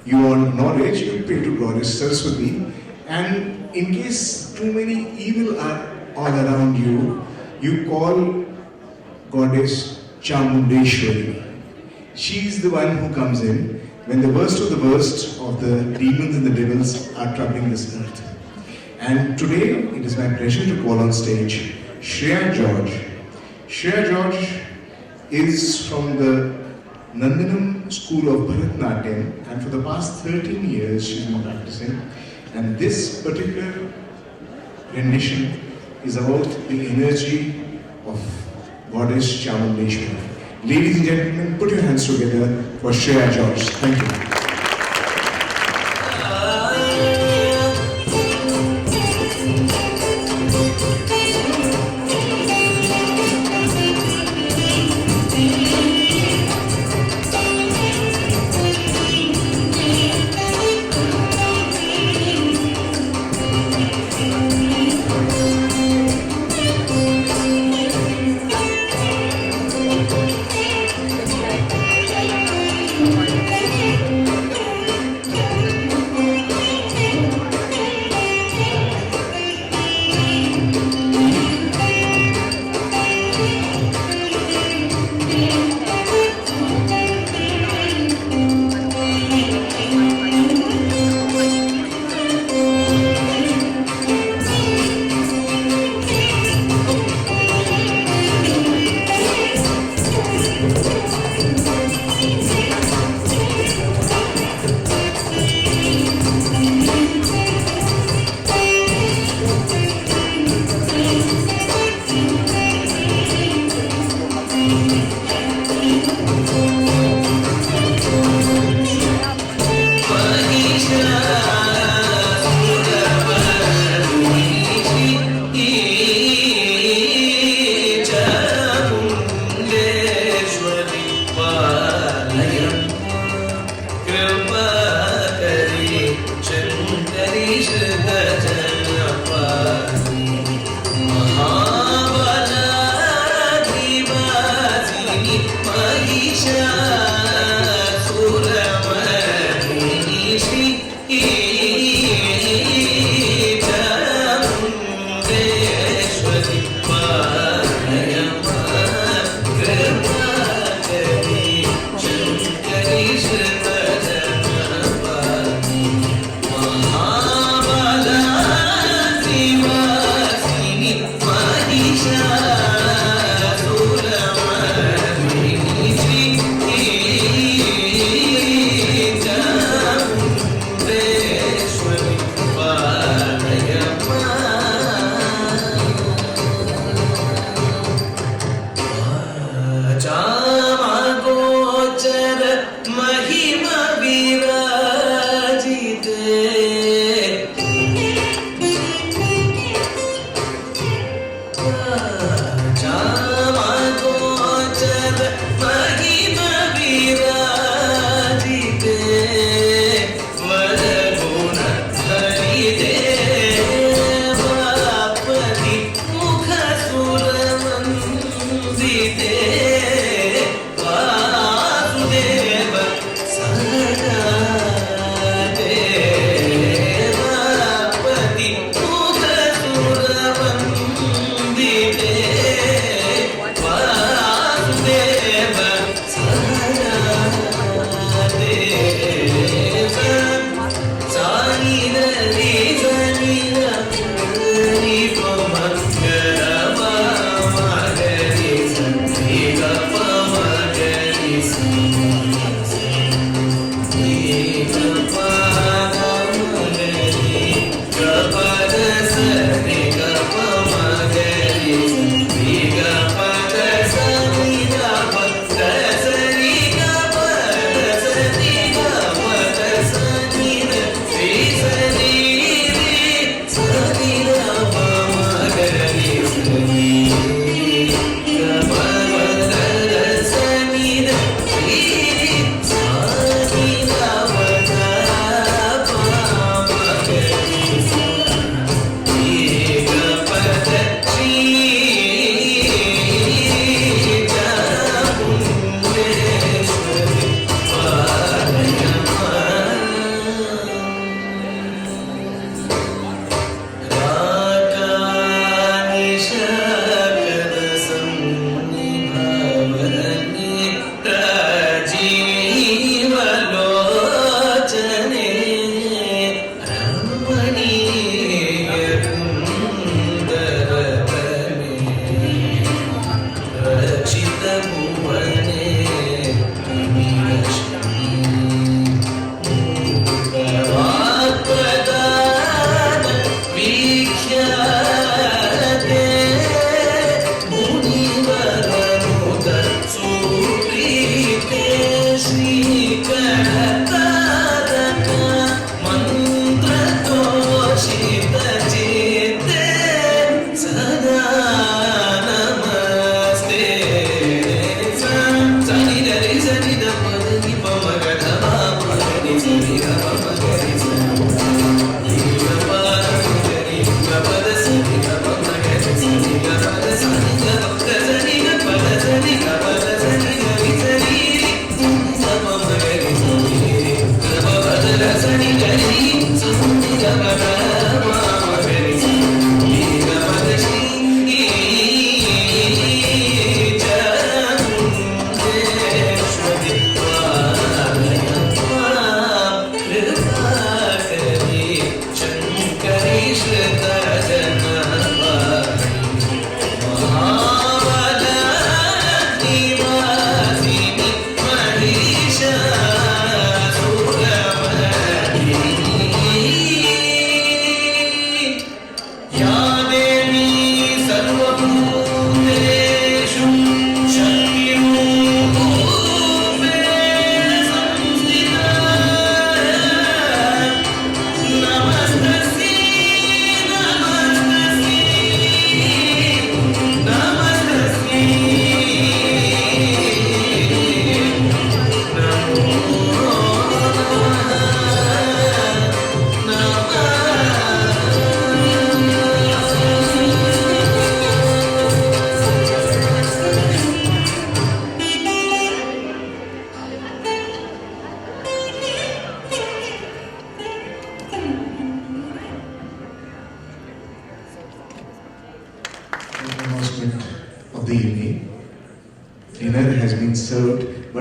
You want knowledge, you pray to Goddess Saraswati. And in case too many evil are all around you, you call Goddess Chamundeshwari. She is the one who comes in when the worst of the demons and the devils are troubling this earth. And today, it is my pleasure to call on stage Shreya George. Shreya George is from the Nandanam School of Bharatanatyam, and for the past 13 years she's been practicing. And this particular rendition is about the energy of Goddess Chamundeshwari. Ladies and gentlemen, put your hands together for Shreya George. Thank you.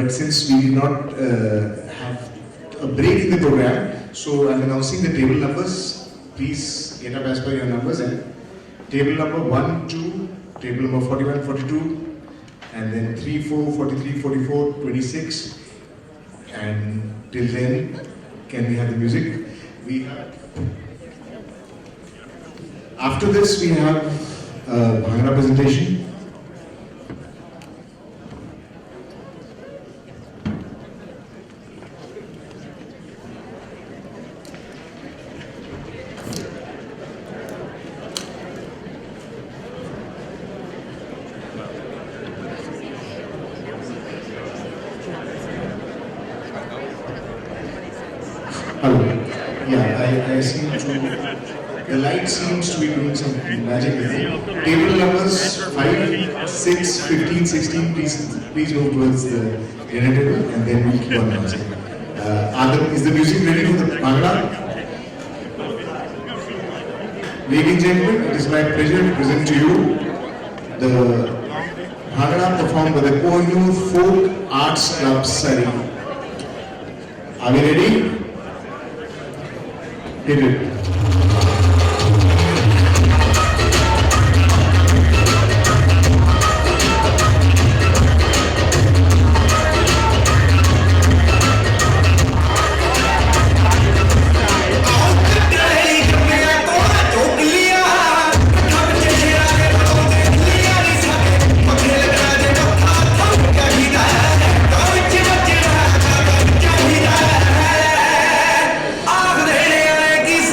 but since we did not have a break in the program, so I'm announcing the table numbers. Please get up as per your numbers. And table number 1, 2, table number 41, 42, and then 3, 4, 43, 44, 26. And till then, can we have the music? We have. After this, we have Bhangra presentation. Hello. Yeah, I seem to. The light seems to be doing some magic with it. Table numbers 5, 6, 15, 16. Please move towards the dinner table, and then we'll keep on announcing. Is the music ready for the Bhangra? Ladies and gentlemen, it is my pleasure to present to you the Bhangra performed by the Kohinoor Folk Arts Club, Surrey. Are we ready? Hit it. Kiss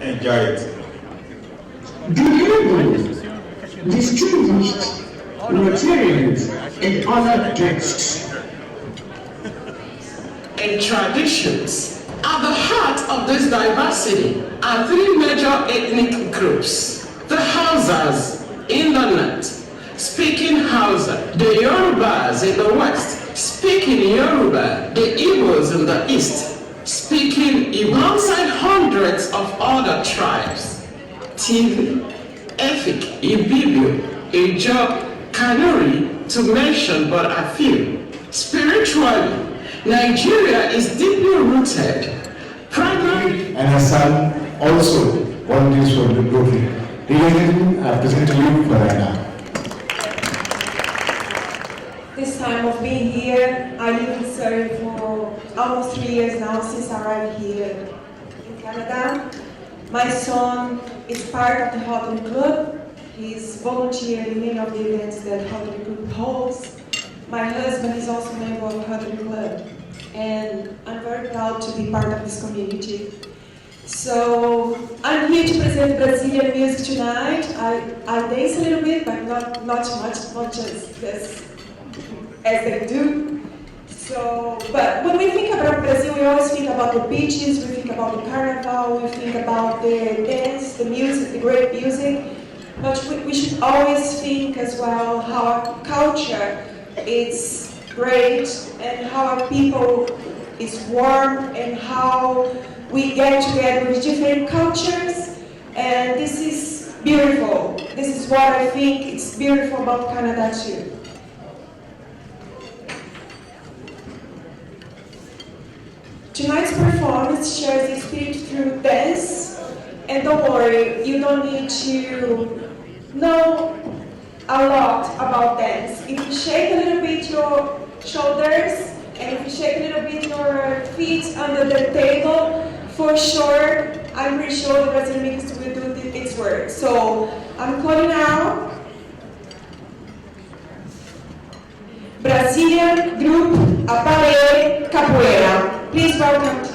enjoy it. Delivered, distinguished Rotarians and honored guests. And traditions. At the heart of this diversity are three major ethnic groups. The Hausas in the north, speaking Hausa. The Yorubas in the west, speaking Yoruba. The Igbos in the east, speaking Igbo. Alongside hundreds of other tribes. Tiv, Efik, Ibibio, Ijaw, Kanuri, to mention but a few. Spiritually, Nigeria is deeply rooted, primarily. And her son also volunteers for the Rotary. I present to you Farina. This time of being here, I live in Surrey for almost 3 years now since I arrived here in Canada. My son is part of the Rotary Club. He's volunteered in many of the events that Rotary Club holds. My husband is also a member of Rotary Club, and I'm very proud to be part of this community. So I'm here to present Brazilian music tonight. I dance a little bit, but not much as they do. So, but when we think about Brazil, we always think about the beaches, we think about the carnival, we think about the dance, the music, the great music. But we should always think as well how our culture is great and how our people is warm and how we get together with different cultures. And this is beautiful. This is what I think is beautiful about Canada too. Tonight's performance shares the spirit through dance, and don't worry, you don't need to know a lot about dance. If you shake a little bit your shoulders, and if you shake a little bit your feet under the table, for sure, I'm pretty sure the Brazilian mix will do its work. So, I'm calling out Brazilian group Aparelho Capoeira. Please welcome.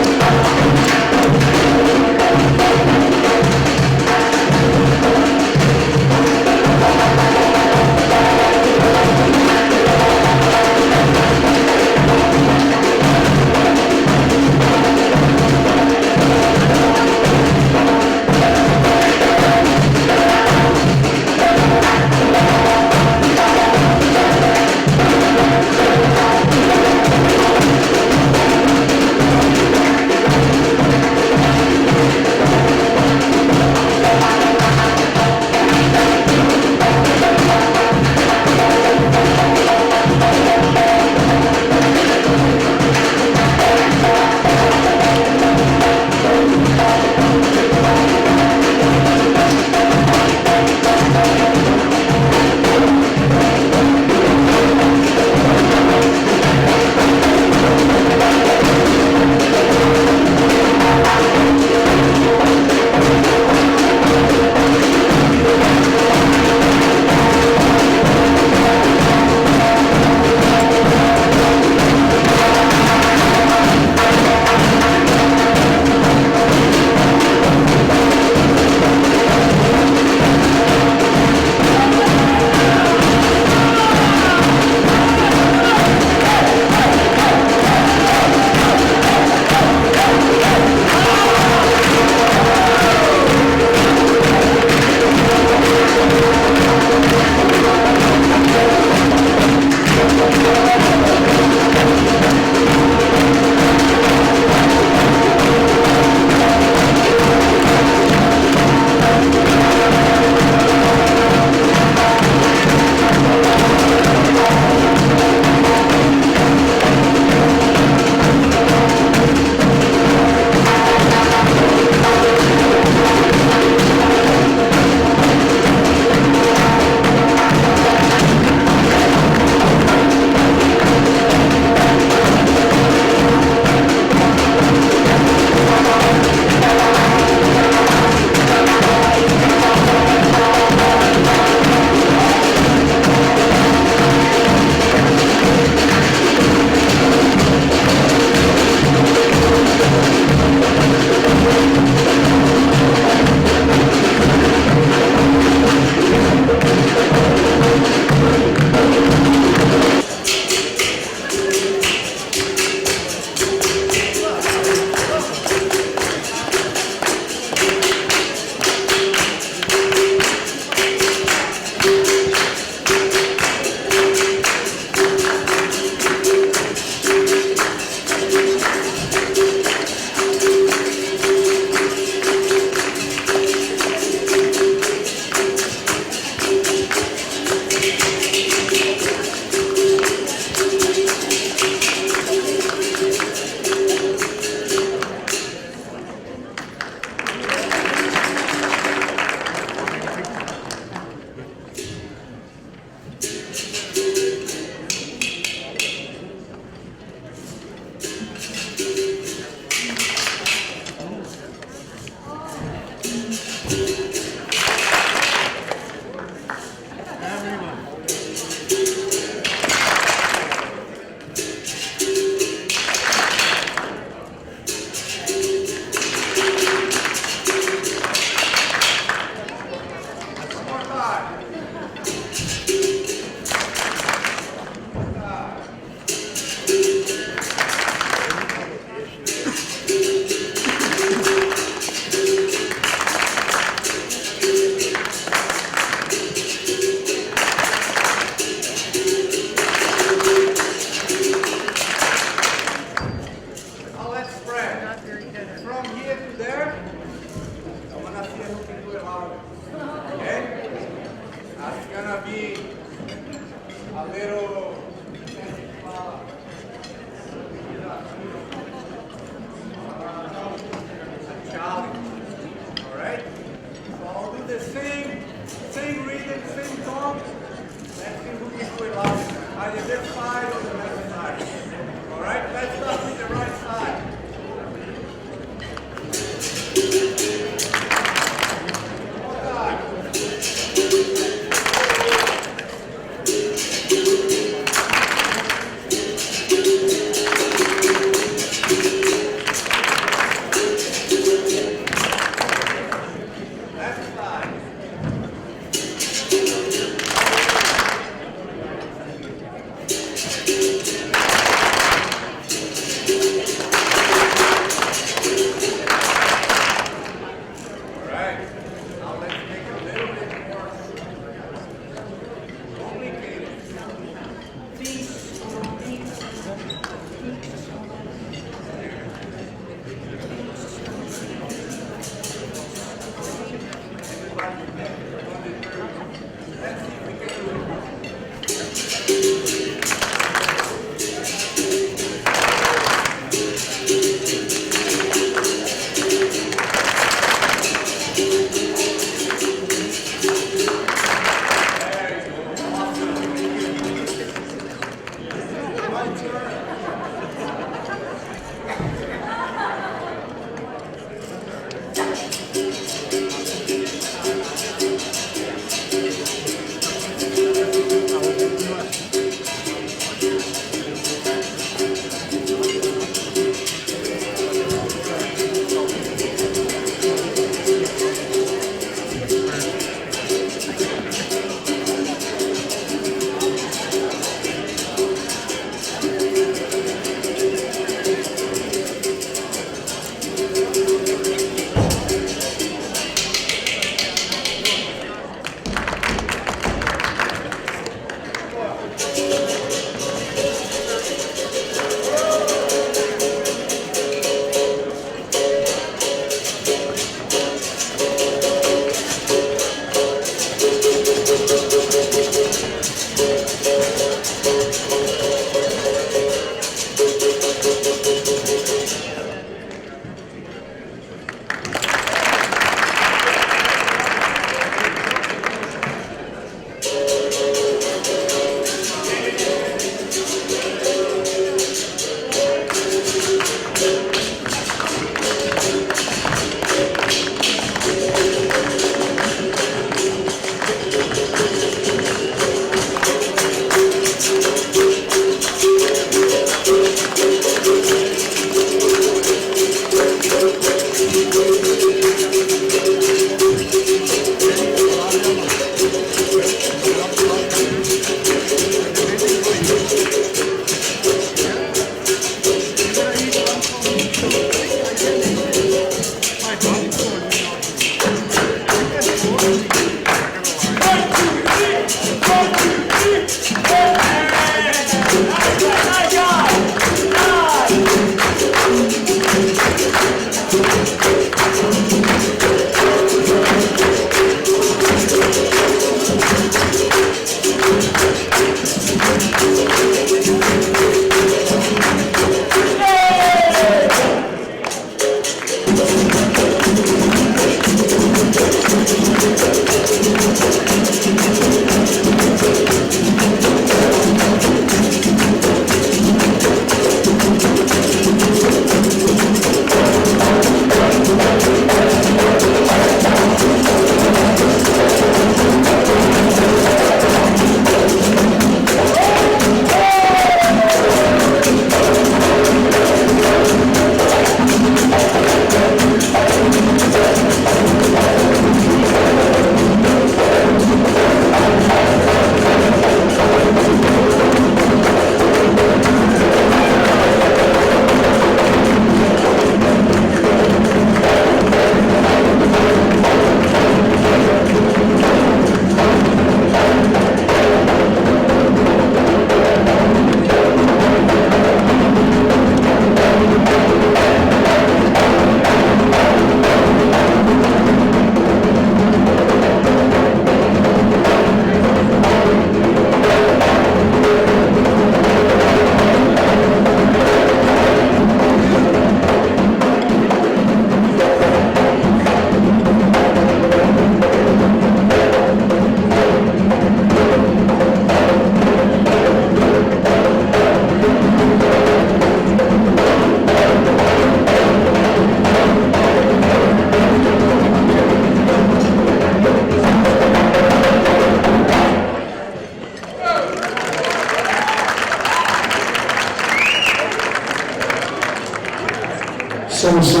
Som.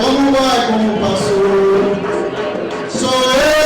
Como vai, como passou. Sou eu.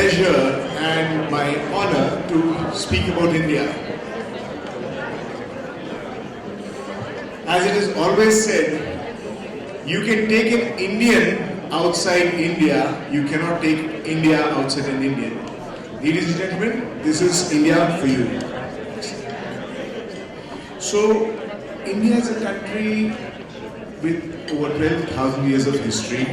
pleasure and my honor to speak about India. As it is always said, you can take an Indian outside India, you cannot take India outside an Indian. Ladies and gentlemen, this is India for you. So, India is a country with over 12,000 years of history,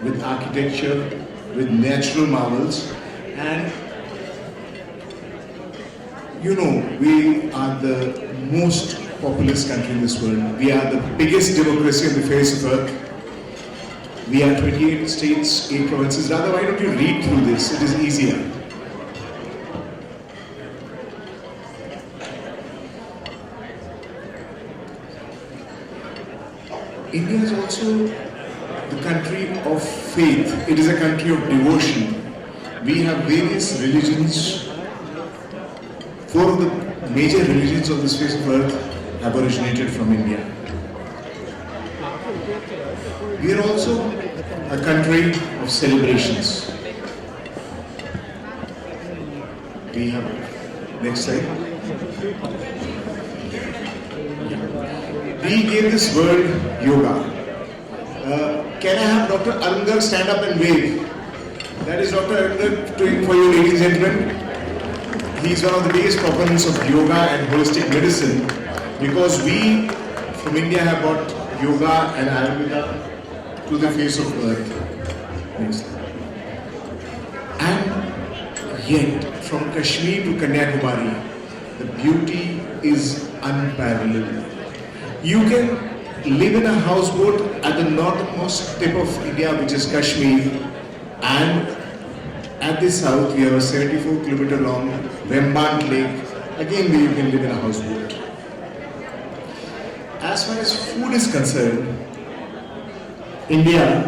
with architecture, with natural marvels, and you know, we are the most populous country in this world. We are the biggest democracy on the face of earth. We are 28 states, 8 provinces. Rather, why don't you read through this? It is easier. India is also the country of faith. It is a country of devotion. We have various religions. 4 of the major religions on this face of earth have originated from India. We are also a country of celebrations. We have, next slide. We gave this word yoga. Can I have Dr. Arungar stand up and wave? That is Dr. Arungar doing for you, ladies and gentlemen. He is one of the biggest proponents of yoga and holistic medicine, because we from India have brought yoga and Ayurveda to the face of earth. Next. And yet, from Kashmir to Kanyakumari, the beauty is unparalleled. You can live in a houseboat at the northernmost tip of India, which is Kashmir, and at the south we have a 74-kilometer long Remband Lake, again where you can live in a houseboat. As far as food is concerned, India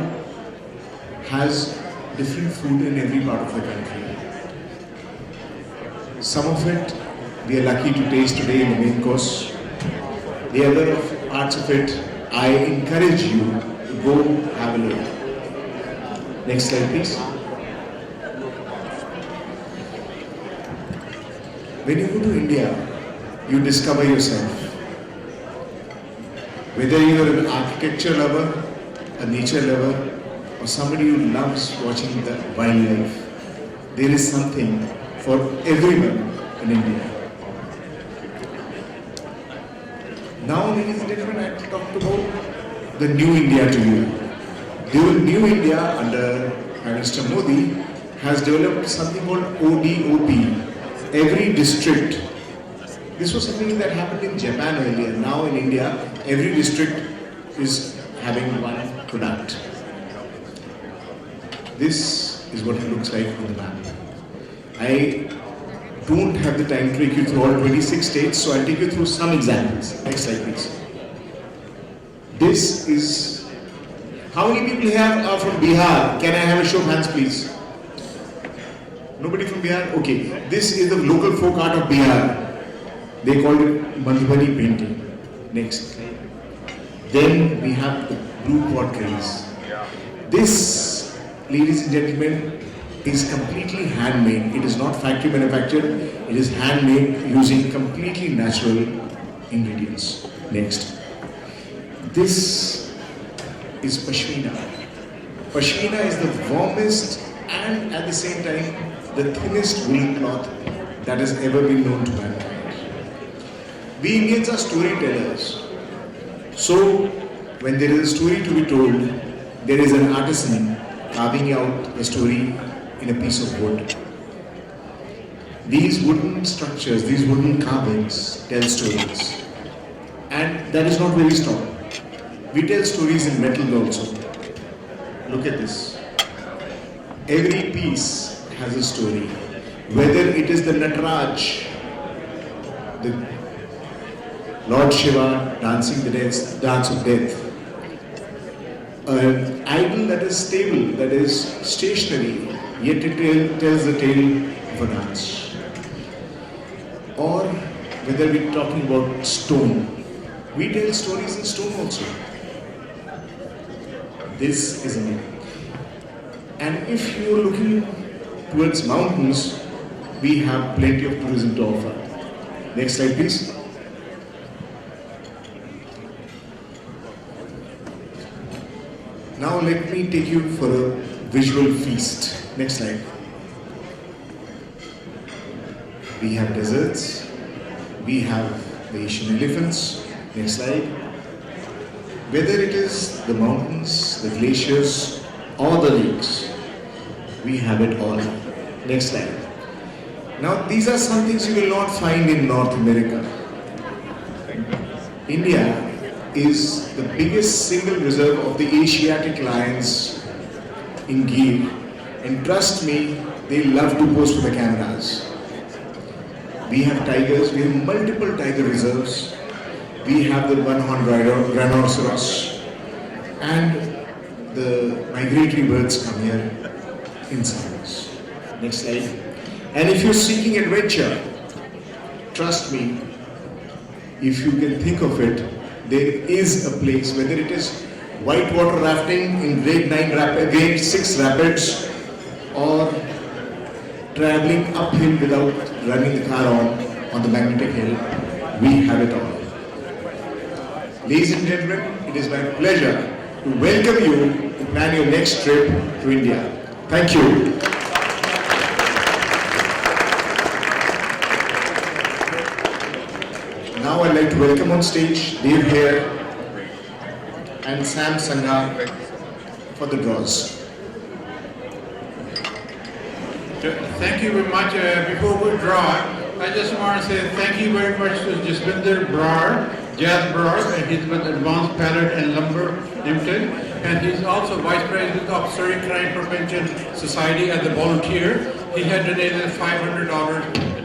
has different food in every part of the country. Some of it we are lucky to taste today in the main course. The other parts of it, I encourage you to go have a look. Next slide, please. When you go to India, you discover yourself. Whether you are an architecture lover, a nature lover, or somebody who loves watching the wildlife, there is something for everyone in India. Now, ladies and gentlemen, I talked about the new India to you. The new India under Mr. Modi has developed something called ODOP. Every district. This was something that happened in Japan earlier. Now in India, every district is having one product. This is what it looks like on the map. I don't have the time to take you through all 26 states, so I'll take you through some examples. Next slide, please. This is... How many people here are from Bihar? Can I have a show of hands, please? Nobody from Bihar? Okay. This is the local folk art of Bihar. They called it Madhubani painting. Next. Then we have the blue potteries. This, ladies and gentlemen, is completely handmade. It is not factory manufactured. It is handmade using completely natural ingredients. Next. This is Pashmina. Pashmina is the warmest and at the same time the thinnest woolen cloth that has ever been known to mankind. We Indians are storytellers. So, when there is a story to be told, there is an artisan carving out a story in a piece of wood. These wooden structures, these wooden carvings tell stories. And that is not very strong. We tell stories in metal also. Look at this. Every piece has a story. Whether it is the Nataraj, the Lord Shiva dancing the dance of death, an idol that is stable, that is stationary, yet it tells the tale of a dance. Or whether we're talking about stone, we tell stories in stone also. This is amazing. And if you're looking towards mountains, we have plenty of tourism to offer. Next slide, please. Now let me take you for a visual feast. Next slide. We have deserts. We have the Asian elephants. Next slide. Whether it is the mountains, the glaciers, or the lakes, we have it all. Next slide. Now these are some things you will not find in North America. India is the biggest single reserve of the Asiatic lions in Gir, and trust me, they love to pose for the cameras. We have tigers, we have multiple tiger reserves, we have the one-horned rhinoceros, and the migratory birds come here in summers. Next slide. And if you're seeking adventure, trust me, if you can think of it, there is a place, whether it is whitewater rafting in grade 6 rapids, or traveling uphill without running the car on the magnetic hill, we have it all. Ladies and gentlemen, it is my pleasure to welcome you to plan your next trip to India. Thank you. Now I'd like to welcome on stage Dave Hare and Sam Sangha for the draws. Thank you very much. Before we draw, I just want to say thank you very much to Jaswinder Brar, Jazz Brar, and he's with Advanced Pallet and Lumber Limited, and he's also Vice President of Surrey Crime Prevention Society as a volunteer. He had donated $500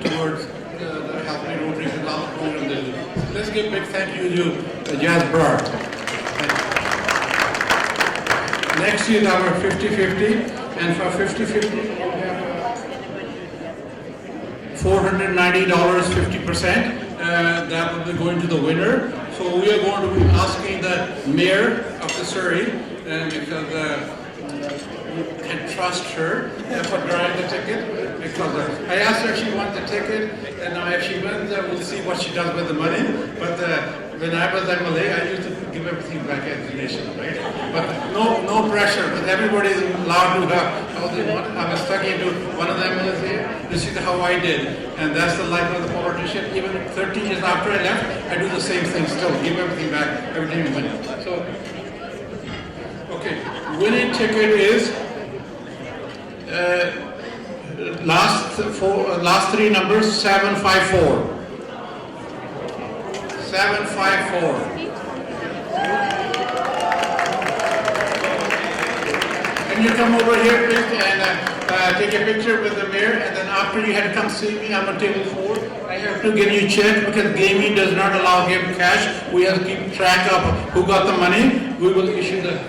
towards the helping Rotary with all the program they do. Let's give a big thank you to Jazz Brar. Next is our 50-50, and for 50-50 we have $490, 50%. That will be going to the winner. So we are going to be asking the mayor of the Surrey, because we can trust her for drawing the ticket. Because I asked her if she wants the ticket, and now if she wins, we'll see what she does with the money. But when I was MLA, I used to give everything back as a donation, right? But no pressure, because everybody is allowed to have how they want. I was talking to one of the MLAs here. This is how I did, and that's the life of the politician. Even 30 years after I left, I do the same thing still, give everything back, everything you win. So, okay, winning ticket is last three numbers 754. 754. Can you come over here, please, and take a picture with the mayor, and then after you had to come see me, I'm on table 4. I have to give you a check because gaming does not allow give cash. We have to keep track of who got the money. We will issue the...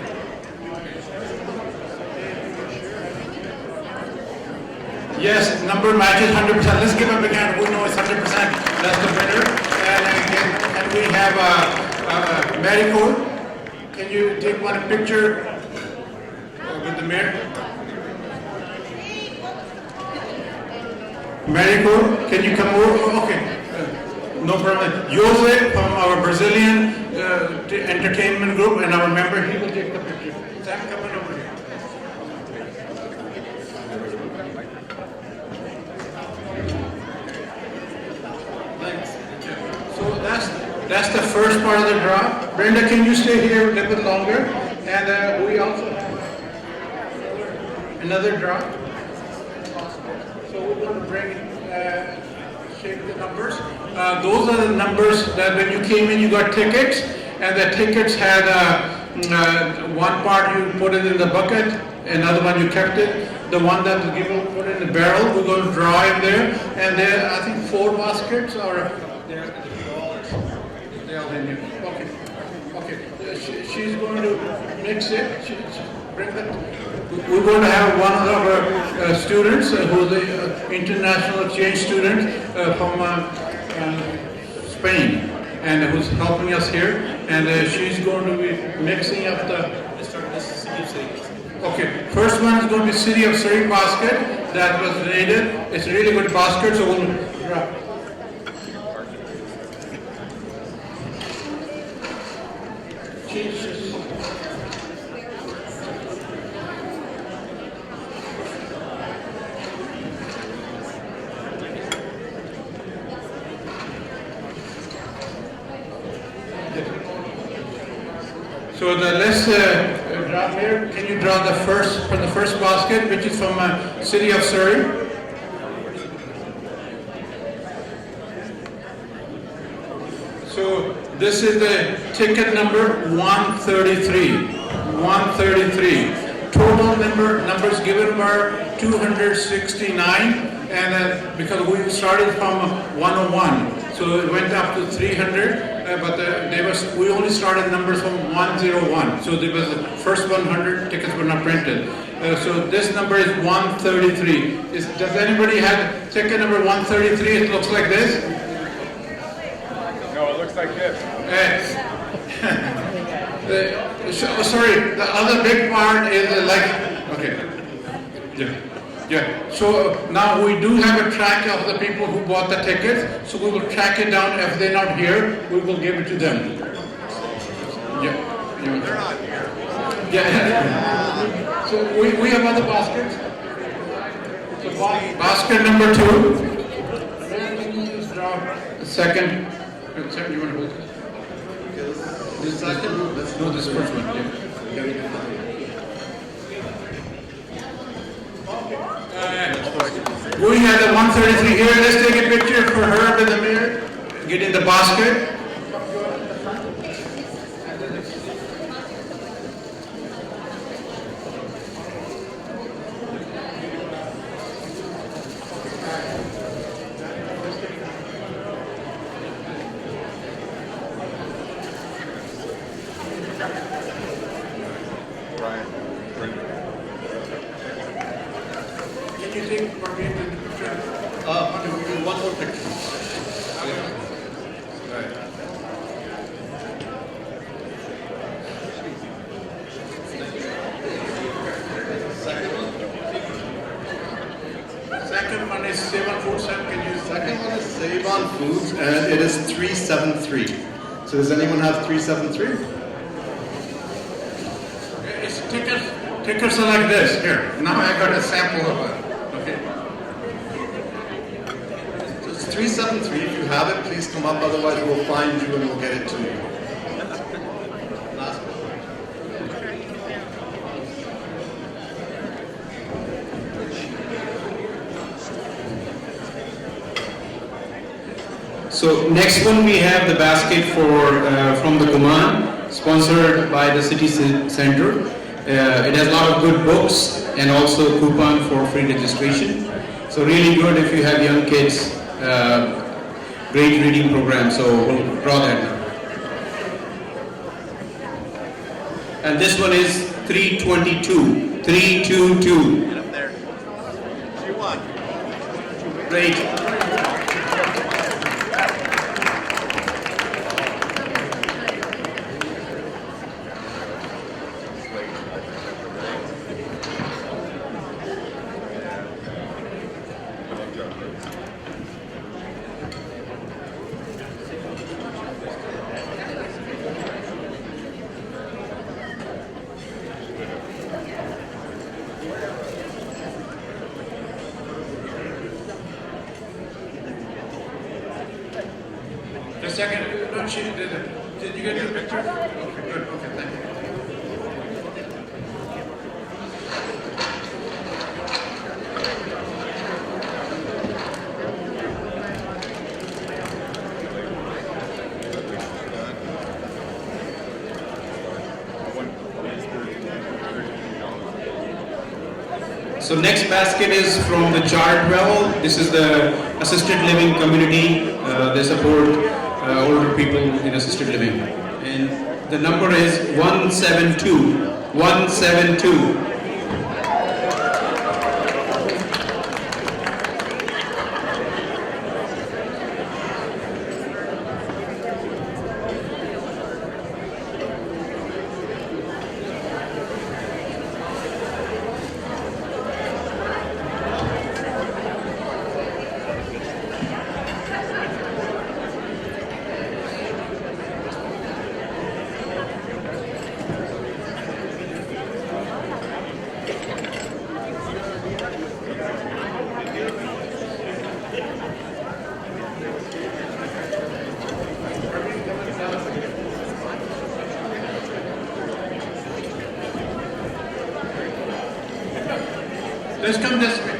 Yes, number matches 100%. Let's give a big hand. We know it's 100%. That's the winner. And we have Maricourt. Can you take one picture with the mayor? Maricourt, can you come over? Okay. No problem. Jose from our Brazilian entertainment group and our member, he will take the picture. Sam, come on over here. That's the first part of the draw. Brenda, can you stay here a little bit longer? And we also have another draw. So we're going to bring, shake the numbers. Those are the numbers that when you came in, you got tickets. And the tickets had one part you put it in the bucket, another one you kept it. The one that was given, put in the barrel, we're going to draw in there. And there, I think 4 baskets or there. Okay. She's going to mix it. Bring that. We're going to have one of our students who's an international exchange student from Spain, and who's helping us here. And she's going to be mixing up the. Okay, first one is going to be City of Surrey basket, that was donated. It's a really good basket, so we'll drop. Jesus. So let's drop here. Can you draw the first basket, which is from city of Surrey? So this is the ticket number 133. 133. Total numbers given were 269, and because we started from 101, so it went up to 300. But we only started numbers from 101. So there was the first 100 tickets were not printed. So this number is 133. Does anybody have ticket number 133? It looks like this. No, it looks like this. Sorry, the other big part is okay. Yeah. So now we do have a track of the people who bought the tickets. So we will track it down. If they're not here, we will give it to them. Yeah. They're not here. Yeah. So we have other baskets. So basket number 2. Second. You want to hold this? This second? No, this first one. Yeah. We had a 133 here. Let's take a picture for her with the mirror. Get in the basket. Can you take for me the picture? One more picture. Right. Second one is Save on Foods. Can you? Second one is Save on Foods, and it is 373. So does anyone have 373? It's tickets are like this. Here, now I got a sample of it. Okay. So it's 373. If you have it, please come up. Otherwise, we'll find you and we'll get it to you. Last one. So next one we have the basket from the command, sponsored by the city center. It has a lot of good books and also a coupon for free registration. So really good if you have young kids. Great reading program. So we'll draw that now. And this one is 322. 322. Get up there. You won. Great. The second, no, she did it. Did you get your picture? Okay, good. Okay, thank you. So next basket is from the Chartwell. This is the assisted living community. They support older people in assisted living. And the number is 172. 172. Let's come this way.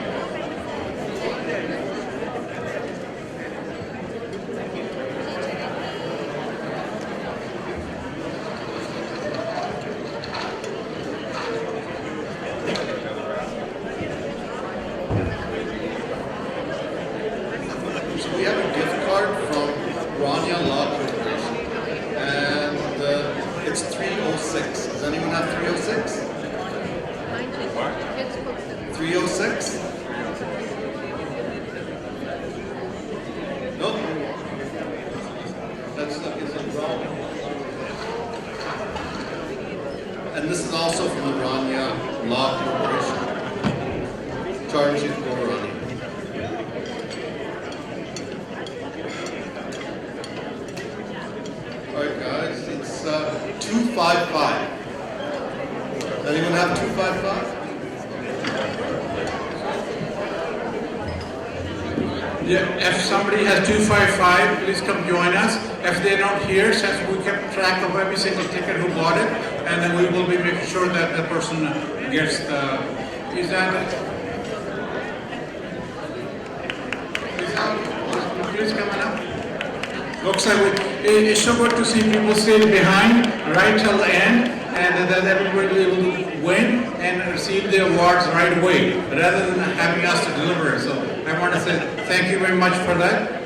So we have a gift card from Rania Law Corporation, and it's 306. Does anyone have 306? 306? Nope. Is it wrong? And this is also from the Rania Law Corporation. Charge you to go, Rania. Alright guys, it's 255. Anyone have 255? Yeah, if somebody has 255, please come join us. If they're not here, since we kept track of every single ticket who bought it, and then we will be making sure that the person gets the. Is that it? Please coming up. Looks like it's so good to see people sitting behind right till the end, and that everybody will win and receive the awards right away, rather than having us to deliver it. So I want to say thank you very much for that.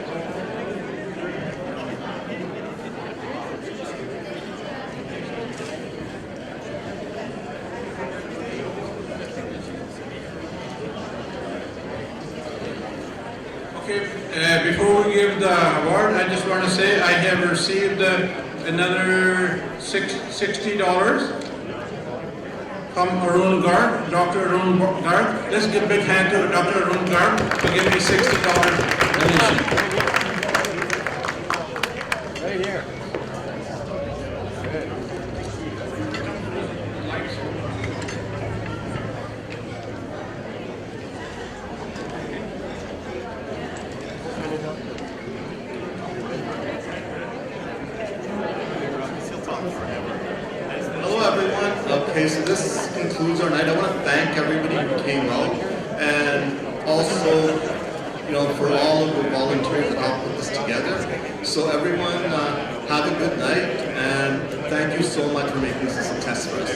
Okay, before we give the award, I just want to say I have received another $60 from Arun Garg, Dr. Arun Garg. Let's give a big hand to Dr. Arun Garg for giving me $60 donation. Right here. Hello everyone. Okay, so this concludes our night. I want to thank everybody who came out, and also, for all of the volunteers that helped put this together. So everyone, have a good night, and thank you so much for making this a success for us.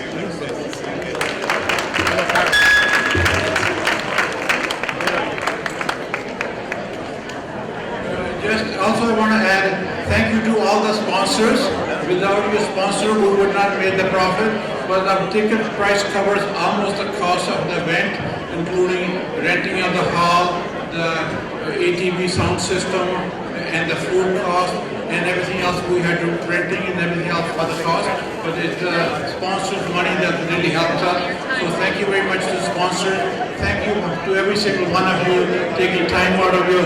Just also I want to add thank you to all the sponsors. Without your sponsor, we would not have made the profit. But the ticket price covers almost the cost of the event, including renting of the hall, the ATV sound system, and the food cost, and everything else we had to renting and everything else for the cost. But it's sponsors' money that really helps us. So thank you very much to the sponsor. Thank you to every single one of you taking time out of your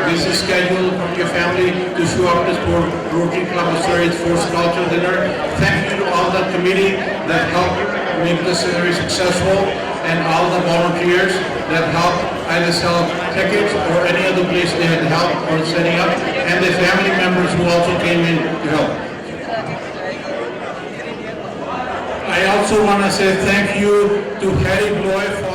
busy schedule from your family to show up this for Rotary Club of Surrey's Force Culture Dinner. Thank you to all the committee that helped make this very successful, and all the volunteers that helped either sell tickets or any other place they had help or setting up, and the family members who also came in to help. I also want to say thank you to Harry Bloy for